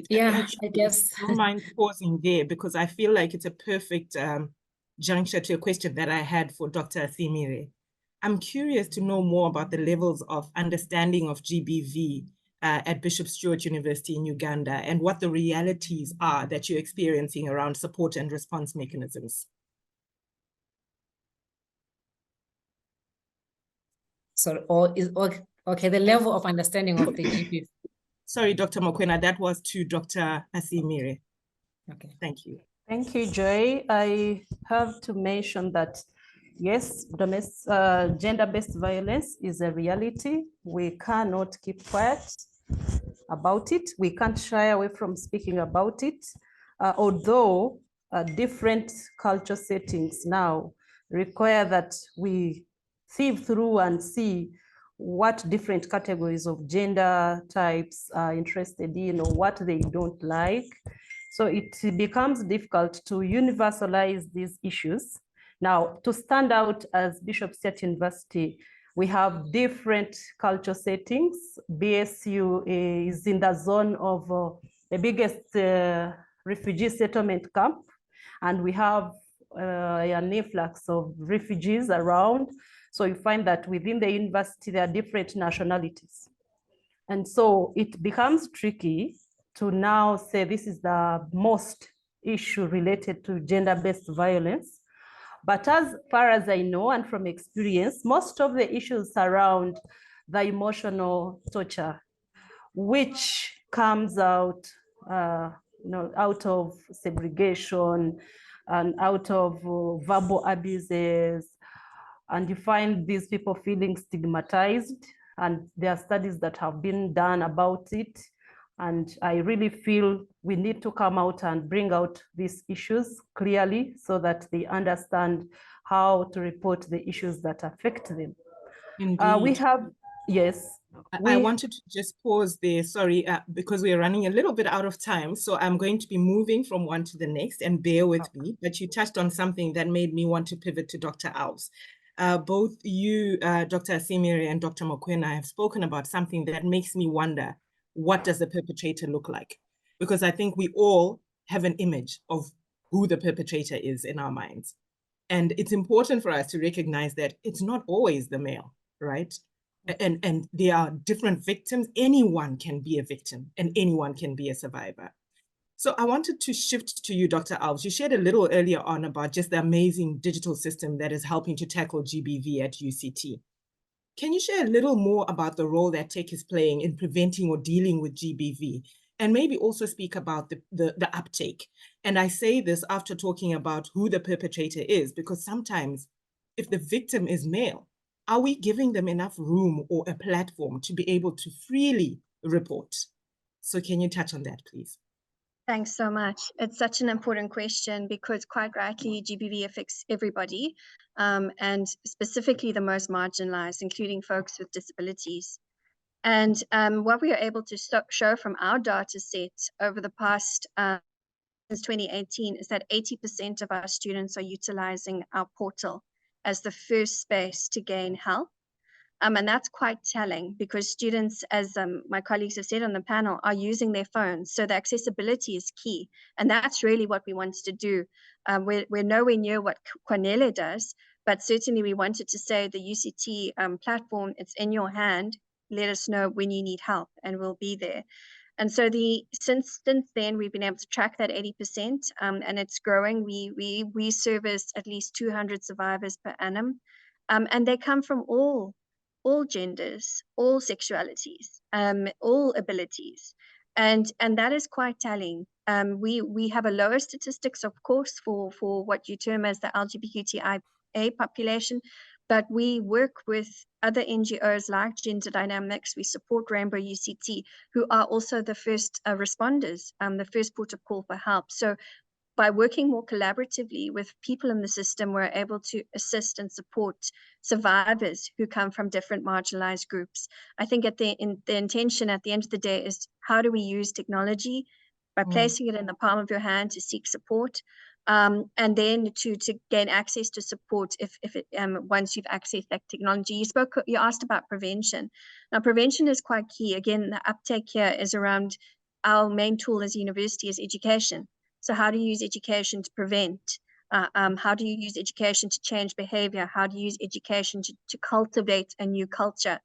Yeah, I guess. Don't mind pausing there, because I feel like it's a perfect juncture to a question that I had for Dr. Athimire. I'm curious to know more about the levels of understanding of GBV at Bishop Stewart University in Uganda, and what the realities are that you're experiencing around support and response mechanisms. So, okay, the level of understanding of the GBV. Sorry, Dr. Mokoena, that was to Dr. Asimire. Okay. Thank you. Thank you, Joy. I have to mention that, yes, gender-based violence is a reality. We cannot keep quiet about it. We can't shy away from speaking about it, although different culture settings now require that we sieve through and see what different categories of gender types are interested in or what they don't like. So it becomes difficult to universalize these issues. Now, to stand out as Bishop Stewart University, we have different culture settings. BSU is in the zone of the biggest refugee settlement camp, and we have an influx of refugees around. So you find that within the university, there are different nationalities. And so it becomes tricky to now say this is the most issue related to gender-based violence. But as far as I know, and from experience, most of the issues around the emotional torture, which comes out, out of segregation and out of verbal abuses, and you find these people feeling stigmatized, and there are studies that have been done about it. And I really feel we need to come out and bring out these issues clearly so that they understand how to report the issues that affect them. Indeed. We have, yes. I wanted to just pause there, sorry, because we're running a little bit out of time. So I'm going to be moving from one to the next, and bear with me. But you touched on something that made me want to pivot to Dr. Alves. Both you, Dr. Asimire and Dr. Mokoena, have spoken about something that makes me wonder, what does the perpetrator look like? Because I think we all have an image of who the perpetrator is in our minds. And it's important for us to recognize that it's not always the male, right? And there are different victims. Anyone can be a victim and anyone can be a survivor. So I wanted to shift to you, Dr. Alves. You shared a little earlier on about just the amazing digital system that is helping to tackle GBV at UCT. Can you share a little more about the role that tech is playing in preventing or dealing with GBV? And maybe also speak about the uptake. And I say this after talking about who the perpetrator is, because sometimes if the victim is male, are we giving them enough room or a platform to be able to freely report? So can you touch on that, please? Thanks so much. It's such an important question because quite rightly, GBV affects everybody, and specifically the most marginalized, including folks with disabilities. And what we are able to show from our data set over the past, since 2018, is that 80% of our students are utilizing our portal as the first space to gain help. And that's quite telling because students, as my colleagues have said on the panel, are using their phones. So the accessibility is key. And that's really what we wanted to do. We're nowhere near what Cornelia does, but certainly we wanted to say the UCT platform, it's in your hand. Let us know when you need help and we'll be there. And so since then, we've been able to track that 80%, and it's growing. We service at least 200 survivors per annum. And they come from all genders, all sexualities, all abilities, and that is quite telling. We have a lower statistics, of course, for what you term as the LGBTQIA population, but we work with other NGOs like Gender Dynamics. We support Rainbow UCT, who are also the first responders, the first port of call for help. So by working more collaboratively with people in the system, we're able to assist and support survivors who come from different marginalized groups. I think the intention at the end of the day is how do we use technology by placing it in the palm of your hand to seek support, and then to gain access to support once you've accessed that technology. You asked about prevention. Now, prevention is quite key. Again, the uptake here is around our main tool as a university is education. So how do you use education to prevent? How do you use education to change behavior? How do you use education to cultivate a new culture?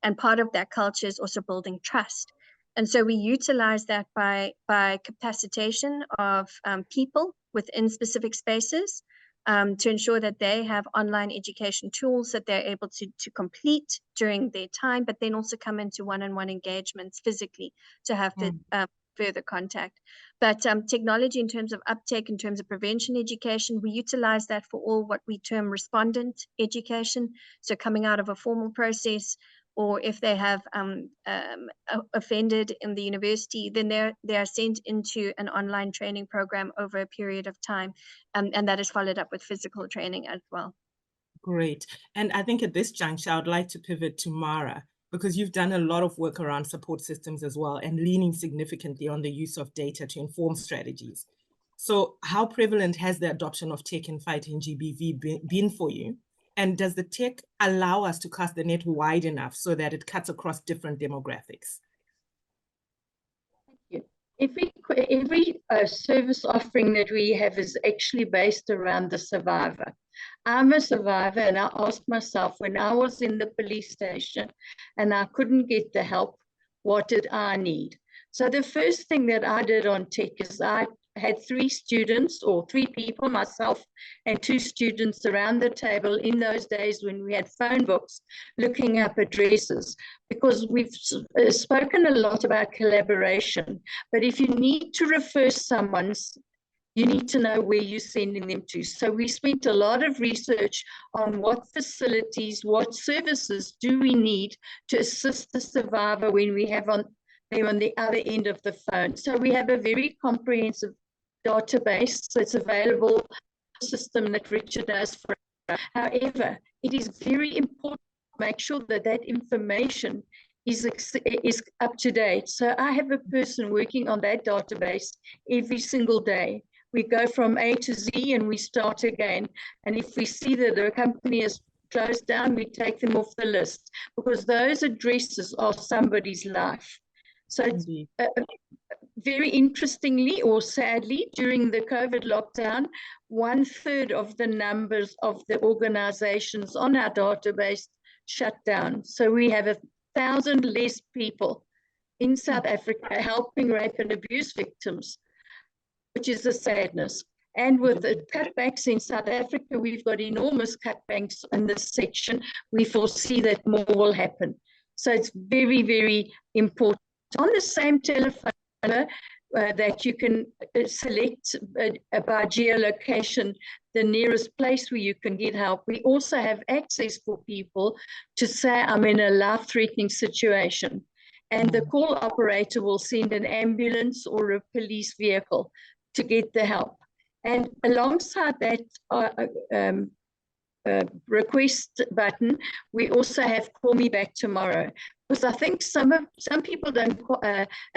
And part of that culture is also building trust. And so we utilize that by capacitation of people within specific spaces to ensure that they have online education tools that they're able to complete during their time, but then also come into one-on-one engagements physically to have the further contact. But technology in terms of uptake, in terms of prevention education, we utilize that for all what we term respondent education. So coming out of a formal process, or if they have offended in the university, then they are sent into an online training program over a period of time, and that is followed up with physical training as well. Great. And I think at this juncture, I would like to pivot to Mara, because you've done a lot of work around support systems as well, and leaning significantly on the use of data to inform strategies. So how prevalent has the adoption of tech in fighting GBV been for you? And does the tech allow us to cast the net wide enough so that it cuts across different demographics? Every service offering that we have is actually based around the survivor. I'm a survivor, and I asked myself, when I was in the police station and I couldn't get the help, what did I need? So the first thing that I did on tech is I had 3 students, or 3 people, myself and 2 students, around the table in those days when we had phone books, looking up addresses, because we've spoken a lot about collaboration. But if you need to refer someone, you need to know where you're sending them to. So we spent a lot of research on what facilities, what services do we need to assist the survivor when we have them on the other end of the phone. So we have a very comprehensive database that's available, system that Richard does for us. However, it is very important to make sure that that information is up to date. So I have a person working on that database every single day. We go from A to Z and we start again. And if we see that the company is closed down, we take them off the list, because those addresses are somebody's life. So it's, very interestingly or sadly, during the COVID lockdown, 1/3 of the numbers of the organizations on our database shut down. So we have 1,000 less people in South Africa helping rape and abuse victims, which is a sadness. And with the cutbacks in South Africa, we've got enormous cutbacks in this section. We foresee that more will happen. So it's very, very important. On the same telephone that you can select by geolocation the nearest place where you can get help. We also have access for people to say, I'm in a life-threatening situation. And the call operator will send an ambulance or a police vehicle to get the help. And alongside that request button, we also have Call Me Back Tomorrow, because I think some people don't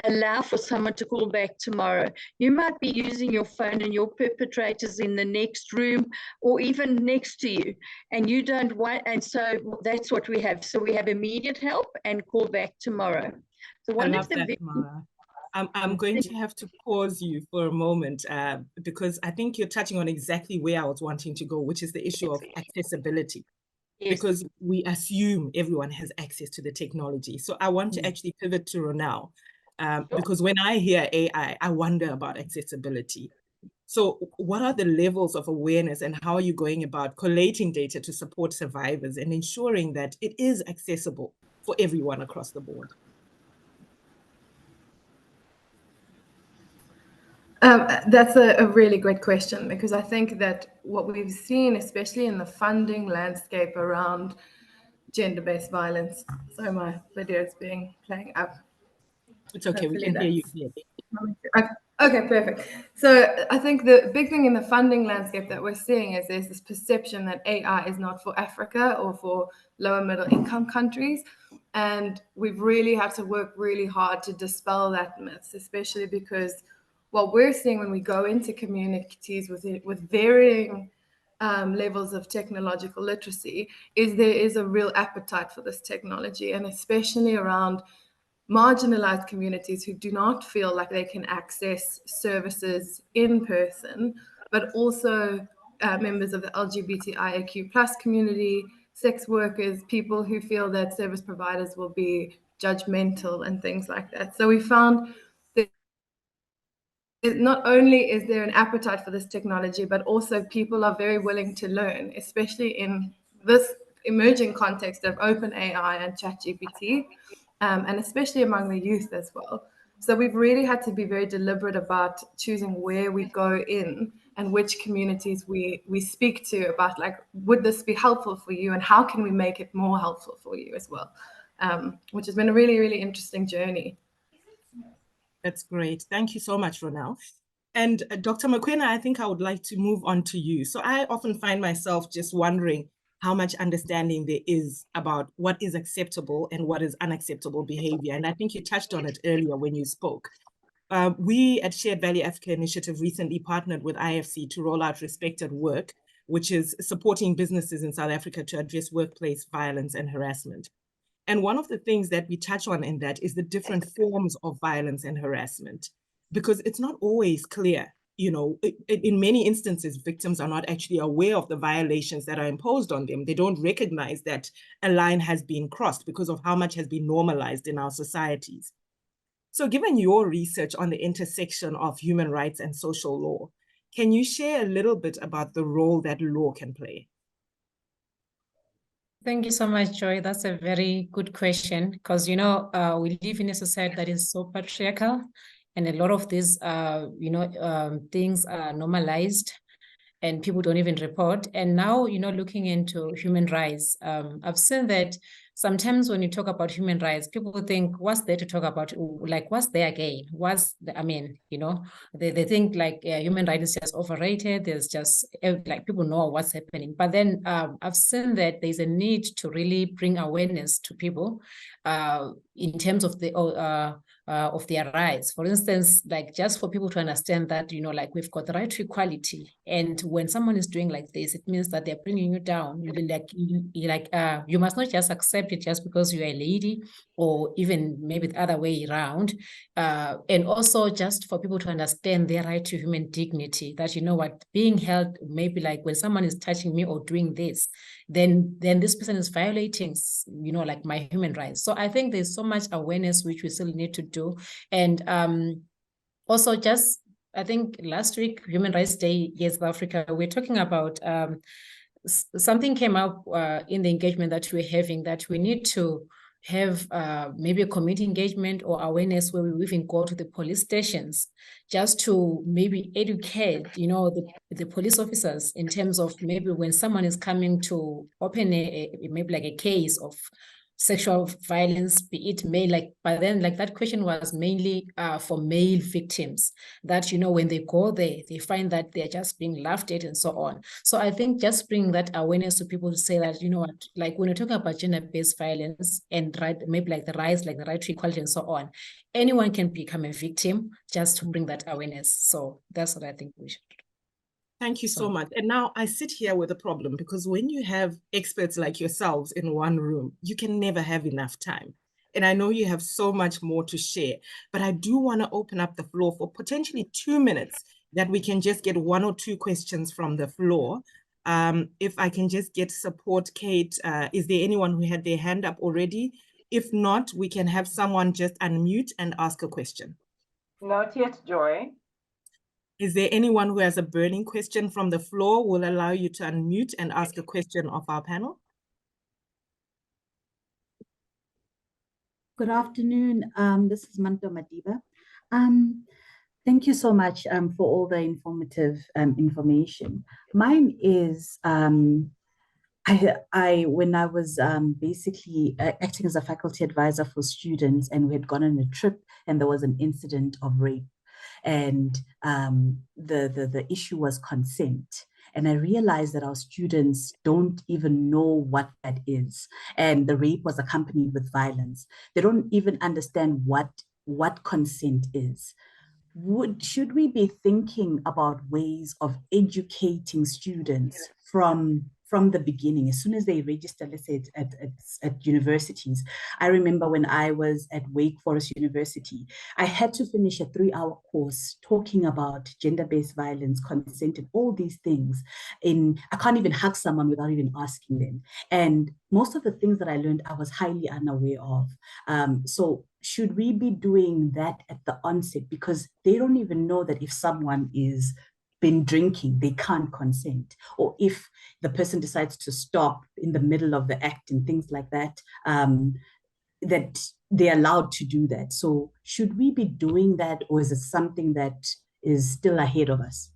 allow for someone to call back tomorrow. You might be using your phone and your perpetrator's in the next room or even next to you, and you don't want, and so that's what we have. So we have immediate help and call back tomorrow. So one of the I'm going to have to pause you for a moment because I think you're touching on exactly where I was wanting to go, which is the issue of accessibility. Yes. Because we assume everyone has access to the technology. So I want to actually pivot to Ronel, because when I hear AI, I wonder about accessibility. So what are the levels of awareness, and how are you going about collating data to support survivors and ensuring that it is accessible for everyone across the board? That's a really great question, because I think that what we've seen, especially in the funding landscape around gender-based violence. So my video is playing up. It's okay, we can hear you. Okay, perfect. So I think the big thing in the funding landscape that we're seeing is there's this perception that AI is not for Africa or for lower middle income countries. And we've really had to work really hard to dispel that myth, especially because what we're seeing when we go into communities with varying levels of technological literacy is there is a real appetite for this technology, and especially around marginalized communities who do not feel like they can access services in person, but also members of the LGBTIQ+ community, sex workers, people who feel that service providers will be judgmental and things like that. So we found that not only is there an appetite for this technology, but also people are very willing to learn, especially in this emerging context of open AI and ChatGPT, and especially among the youth as well. So we've really had to be very deliberate about choosing where we go in and which communities we speak to about, like, would this be helpful for you and how can we make it more helpful for you as well, which has been a really, really interesting journey. That's great. Thank you so much, Ronelle. And Dr. Mokoena, I think I would like to move on to you. So I often find myself just wondering how much understanding there is about what is acceptable and what is unacceptable behavior. And I think you touched on it earlier when you spoke. We at Shared Value Africa Initiative recently partnered with IFC to roll out Respect at Work, which is supporting businesses in South Africa to address workplace violence and harassment. And one of the things that we touch on in that is the different forms of violence and harassment, because it's not always clear. You know, in many instances, victims are not actually aware of the violations that are imposed on them. They don't recognize that a line has been crossed because of how much has been normalized in our societies. So given your research on the intersection of human rights and social law, can you share a little bit about the role that law can play? Thank you so much, Joy. That's a very good question because, you know, we live in a society that is so patriarchal, and a lot of these, things are normalized and people don't even report. And now, you know, looking into human rights, I've seen that sometimes when you talk about human rights, people think, what's there to talk about? Like, what's there again? They think like human rights is just overrated. There's just like people know what's happening. But then I've seen that there's a need to really bring awareness to people in terms of of their rights. For instance, like just for people to understand that, you know, like we've got the right to equality. And when someone is doing like this, it means that they're bringing you down. You must not just accept it just because you're a lady, or even maybe the other way around. And also just for people to understand their right to human dignity, that, you know what, being held, maybe like when someone is touching me or doing this, then this person is violating, you know, like my human rights. So I think there's so much awareness which we still need to do. And also just, I think last week, Human Rights Day, yes, South Africa, we're talking about something came up in the engagement that we're having, that we need to have maybe a community engagement or awareness where we even go to the police stations just to maybe educate, you know, the police officers in terms of maybe when someone is coming to open maybe like a case of sexual violence, be it male, like, but then like that question was mainly for male victims, that, you know, when they go there, they find that they're just being laughed at and so on. So I think just bring that awareness to people to say that, you know what, like when you're talking about gender-based violence and right, maybe like the rights, like the right to equality and so on, anyone can become a victim, just to bring that awareness. So that's what I think we should do. Thank you so much. And now I sit here with a problem, because when you have experts like yourselves in one room, you can never have enough time. And I know you have so much more to share, but I do want to open up the floor for potentially 2 minutes that we can just get 1 or 2 questions from the floor. If I can just get support, Kate, is there anyone who had their hand up already? If not, we can have someone just unmute and ask a question. Not yet, Joy. Is there anyone who has a burning question from the floor? We'll allow you to unmute and ask a question of our panel. Good afternoon. This is Manto Madiba. Thank you so much for all the informative information. Mine is, when I was basically acting as a faculty advisor for students, and we had gone on a trip and there was an incident of rape. And the issue was consent. And I realized that our students don't even know what that is. And the rape was accompanied with violence. They don't even understand what consent is. Should we be thinking about ways of educating students from from the beginning, as soon as they register, let's say at universities. I remember when I was at Wake Forest University, I had to finish a 3-hour course talking about gender-based violence, consent, and all these things. I can't even hug someone without even asking them. And most of the things that I learned, I was highly unaware of. So should we be doing that at the onset? Because they don't even know that if someone is been drinking, they can't consent. Or if the person decides to stop in the middle of the act and things like that, that they're allowed to do that. So should we be doing that, or is it something that is still ahead of us?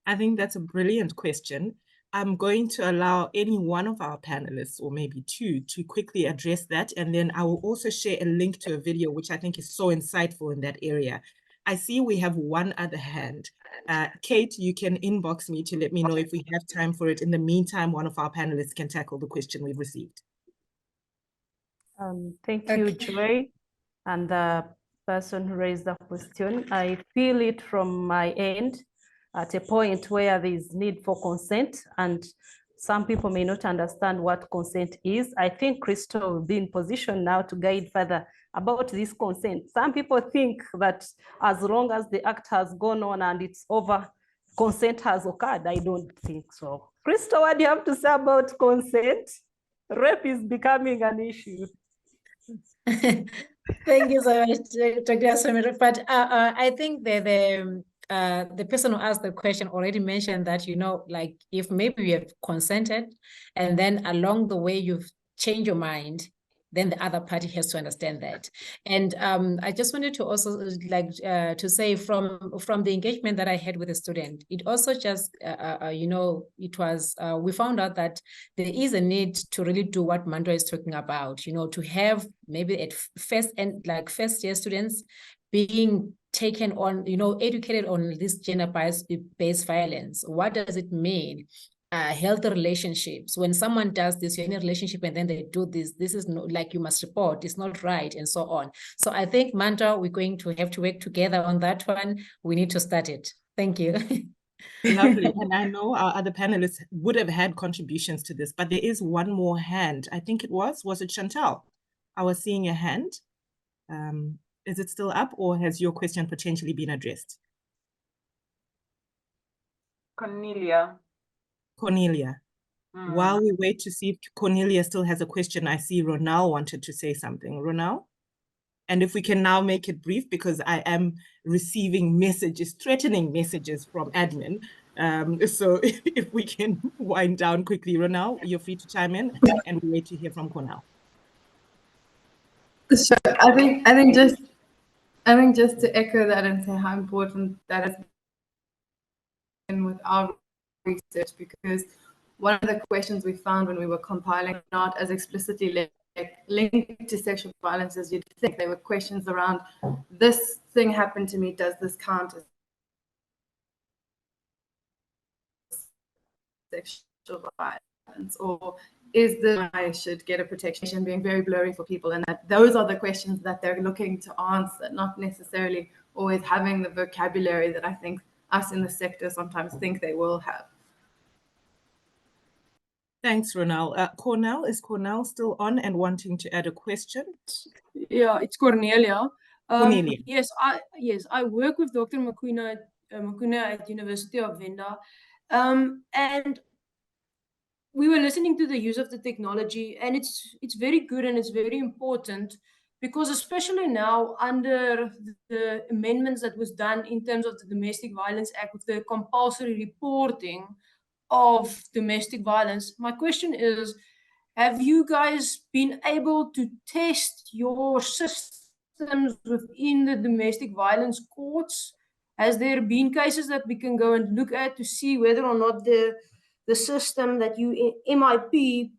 I think that's a brilliant question. I'm going to allow any one of our panelists, or maybe two, to quickly address that. And then I will also share a link to a video, which I think is so insightful in that area. I see we have one other hand. Kate, you can inbox me to let me know if we have time for it. In the meantime, one of our panelists can tackle the question we've received. Thank you, Joy. And the person who raised the question, I feel it from my end at a point where there is need for consent, and some people may not understand what consent is. I think Crystal will be in position now to guide further about this consent. Some people think that as long as the act has gone on and it's over, consent has occurred. I don't think so. Crystal, what do you have to say about consent? Rape is becoming an issue. Thank you so much, Dr. Asomiro. But I think the person who asked the question already mentioned that, like if maybe you have consented and then along the way you've changed your mind, then the other party has to understand that. And I just wanted to also to say from the engagement that I had with a student, it also just, it was, we found out that there is a need to really do what Mandra is talking about, to have maybe at first year students being taken on, educated on this gender-based violence. What does it mean? Healthy relationships. When someone does this, you're in a relationship and then they do this is not like you must report, it's not right, and so on. So I think, Manta, we're going to have to work together on that one. We need to start it. Thank you. Lovely. And I know our other panelists would have had contributions to this, but there is one more hand. I think was it Chantal? I was seeing a hand. Is it still up, or has your question potentially been addressed? Cornelia. While we wait to see if Cornelia still has a question, I see Ronald wanted to say something. Ronald? And if we can now make it brief, because I am receiving messages, threatening messages from admin. So if we can wind down quickly, Ronald, you're free to chime in, and we wait to hear from Cornell. Sure. I think just to echo that and say how important that has been with our research, because one of the questions we found when we were compiling, not as explicitly linked to sexual violence as you'd think, there were questions around, this thing happened to me, does this count as sexual violence, or is the I should get a protection, being very blurry for people, and that those are the questions that they're looking to answer, not necessarily always having the vocabulary that I think us in the sector sometimes think they will have. Thanks, Ronald. Cornell, is Cornell still on and wanting to add a question? Yeah, it's Cornelia. Cornelia. Yes, I work with Dr. Makuna at University of Venda, and we were listening to the use of the technology, and it's very good and it's very important, because especially now under the amendments that was done in terms of the Domestic Violence Act with the compulsory reporting of domestic violence. My question is, have you guys been able to test your systems within the domestic violence courts? Has there been cases that we can go and look at to see whether or not the system that you MIP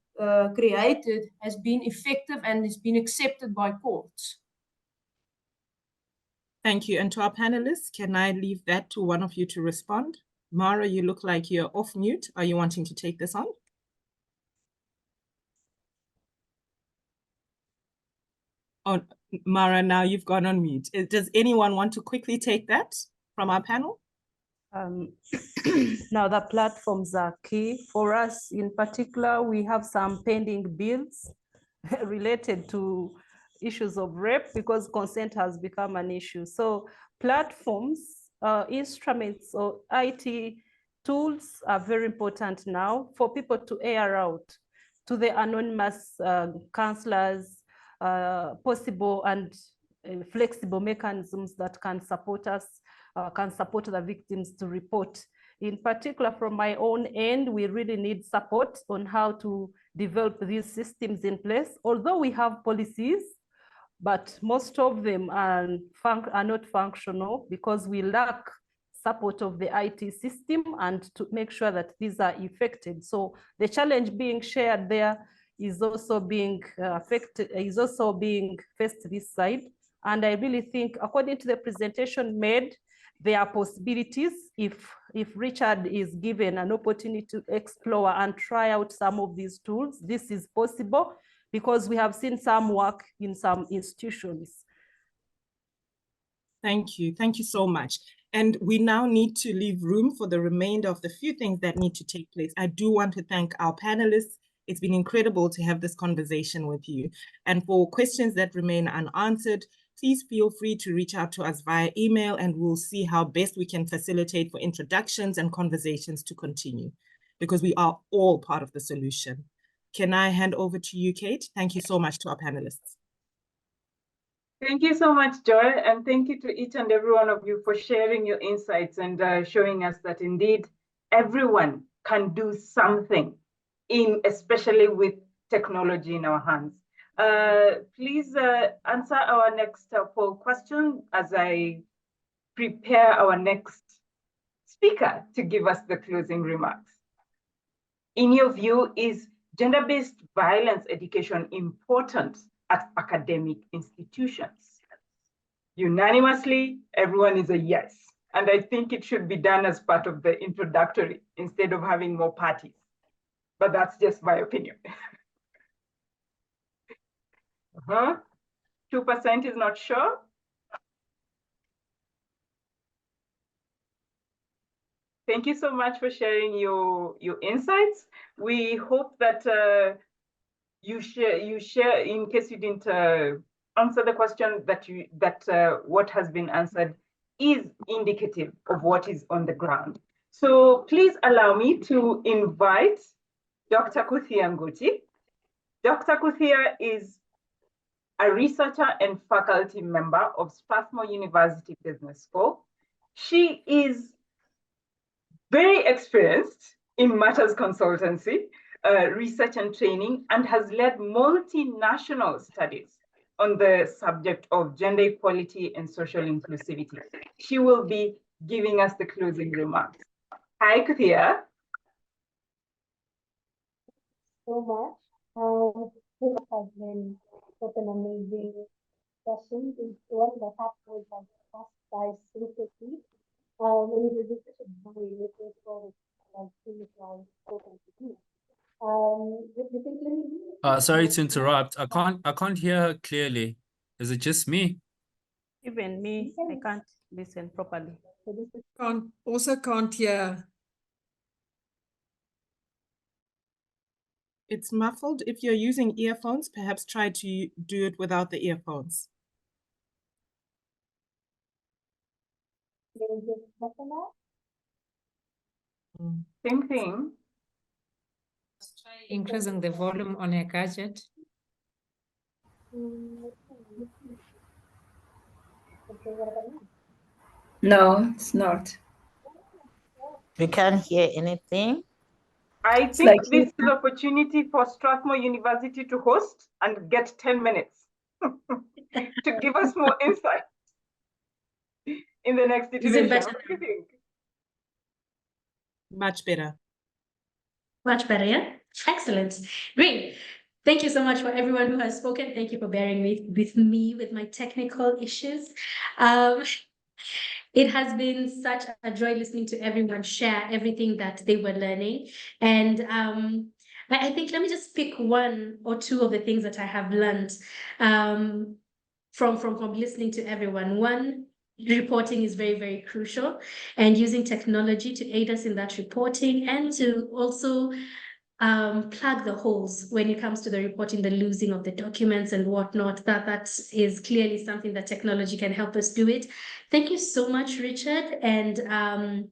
created has been effective and has been accepted by courts? Thank you. And to our panelists, can I leave that to one of you to respond? Mara, you look like you're off mute. Are you wanting to take this on? Oh, Mara, now you've gone on mute. Does anyone want to quickly take that from our panel? Now, the platforms are key. For us in particular, we have some pending bills related to issues of rape because consent has become an issue. So platforms, instruments or IT tools are very important now for people to air out to the anonymous counselors, possible and flexible mechanisms that can support us, can support the victims to report. In particular, from my own end, we really need support on how to develop these systems in place. Although we have policies, but most of them are not functional because we lack support of the IT system and to make sure that these are effective. So the challenge being shared there is also being faced this side. And I really think, according to the presentation made, there are possibilities if Richard is given an opportunity to explore and try out some of these tools. This is possible because we have seen some work in some institutions. Thank you. Thank you so much. And we now need to leave room for the remainder of the few things that need to take place. I do want to thank our panelists. It's been incredible to have this conversation with you. And for questions that remain unanswered, please feel free to reach out to us via email and we'll see how best we can facilitate for introductions and conversations to continue, because we are all part of the solution. Can I hand over to you, Kate? Thank you so much to our panelists. Thank you so much, Joy, and thank you to each and every one of you for sharing your insights and showing us that indeed everyone can do something, especially with technology in our hands. Please answer our next poll question as I prepare our next speaker to give us the closing remarks. In your view, is gender-based violence education important at academic institutions? Unanimously, everyone is a yes. And I think it should be done as part of the introductory instead of having more parties. But that's just my opinion. 2% is not sure. Thank you so much for sharing your insights. We hope that you share in case you didn't answer the question, that what has been answered is indicative of what is on the ground. So please allow me to invite Dr. Kuthia Nguti. Dr. Kuthia is a researcher and faculty member of Strathmore University Business School. She is very experienced in matters consultancy, research and training, and has led multinational studies on the subject of gender equality and social inclusivity. She will be giving us the closing remarks. Hi, Kuthia. So much. This has been such an amazing session. It's one that happened by so quickly. And it was just such a joy listening to things I've spoken to you. Sorry to interrupt. I can't hear her clearly. Is it just me? Even me, I can't listen properly. Also can't hear. It's muffled. If you're using earphones, perhaps try to do it without the earphones. Same thing. Increasing the volume on a gadget. No, it's not. We can't hear anything. I think this is an opportunity for Strathmore University to host and get 10 minutes to give us more insight in the next iteration. What do you think? Much better. Much better, yeah? Excellent. Great. Thank you so much for everyone who has spoken. Thank you for bearing with me with my technical issues. It has been such a joy listening to everyone share everything that they were learning. And I think, let me just pick one or two of the things that I have learned from listening to everyone. One reporting is very, very crucial, and using technology to aid us in that reporting and to also plug the holes when it comes to the reporting, the losing of the documents and whatnot. That is clearly something that technology can help us do it. Thank you so much, Richard, and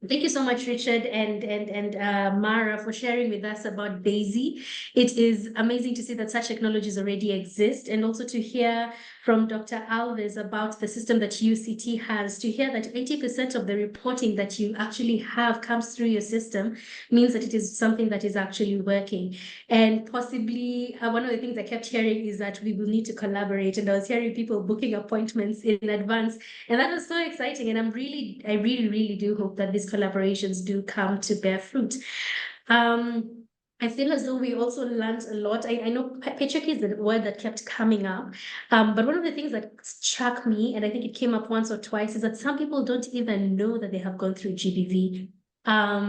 thank you so much, Richard and Mara, for sharing with us about DAISY. It is amazing to see that such technologies already exist, and also to hear from Dr. Alves about the system that UCT has, to hear that 80% of the reporting that you actually have comes through your system means that it is something that is actually working. And possibly one of the things I kept hearing is that we will need to collaborate, and I was hearing people booking appointments in advance, and that was so exciting. And I really do hope that these collaborations do come to bear fruit. I feel as though we also learned a lot. I know patriarchy is the word that kept coming up, but one of the things that struck me, and I think it came up once or twice, is that some people don't even know that they have gone through GBV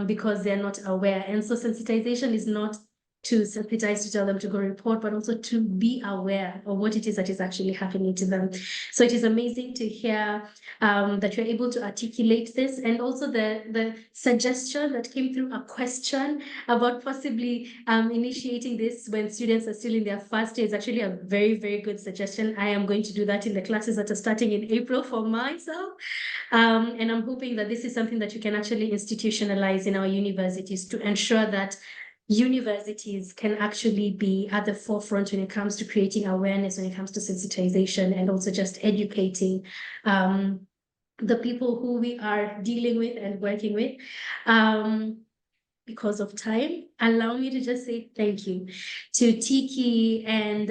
because they're not aware. And so sensitization is not to sensitize, to tell them to go report, but also to be aware of what it is that is actually happening to them. So it is amazing to hear that you're able to articulate this, and also the suggestion that came through, a question about possibly initiating this when students are still in their first year, is actually a very, very good suggestion. I am going to do that in the classes that are starting in April for myself. And I'm hoping that this is something that you can actually institutionalize in our universities to ensure that universities can actually be at the forefront when it comes to creating awareness, when it comes to sensitization, and also just educating the people who we are dealing with and working with. Because of time, allow me to just say thank you to Tiki and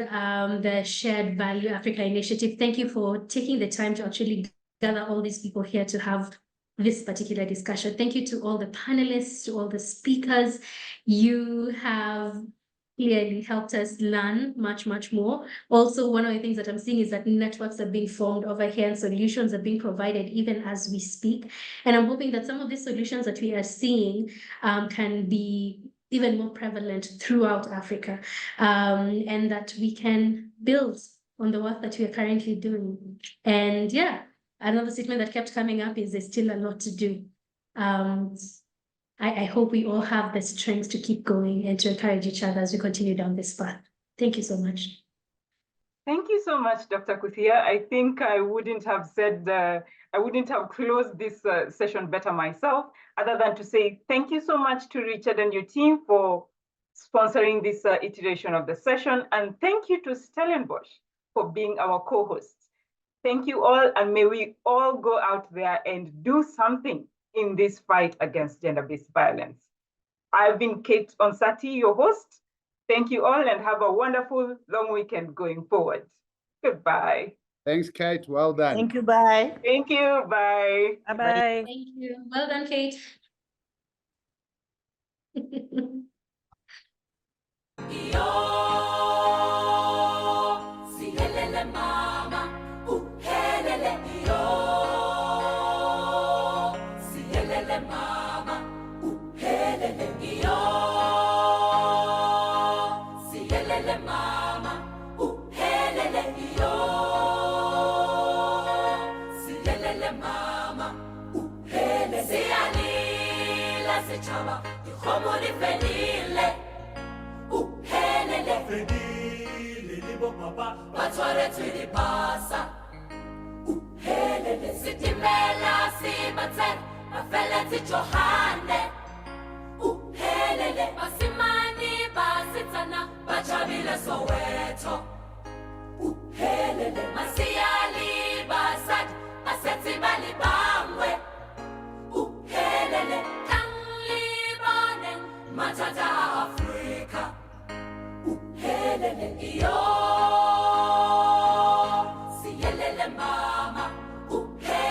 the Shared Value Africa Initiative. Thank you for taking the time to actually gather all these people here to have this particular discussion. Thank you to all the panelists, to all the speakers. You have clearly helped us learn much, much more. Also, one of the things that I'm seeing is that networks are being formed over here and solutions are being provided even as we speak. And I'm hoping that some of these solutions that we are seeing can be even more prevalent throughout Africa, and that we can build on the work that we are currently doing. And yeah, another statement that kept coming up is there's still a lot to do. I hope we all have the strength to keep going and to encourage each other as we continue down this path. Thank you so much. Thank you so much, Dr. Kuthia. I think I wouldn't have closed this session better myself, other than to say thank you so much to Richard and your team for sponsoring this iteration of the session. And thank you to Stellenbosch for being our co-hosts. Thank you all, and may we all go out there and do something in this fight against gender-based violence. I've been Kate Onsati, your host. Thank you all, and have a wonderful long weekend going forward. Goodbye. Thanks, Kate. Well done. Thank you. Bye. Thank you. Bye. Bye-bye. Thank you. Well done, Kate. Mata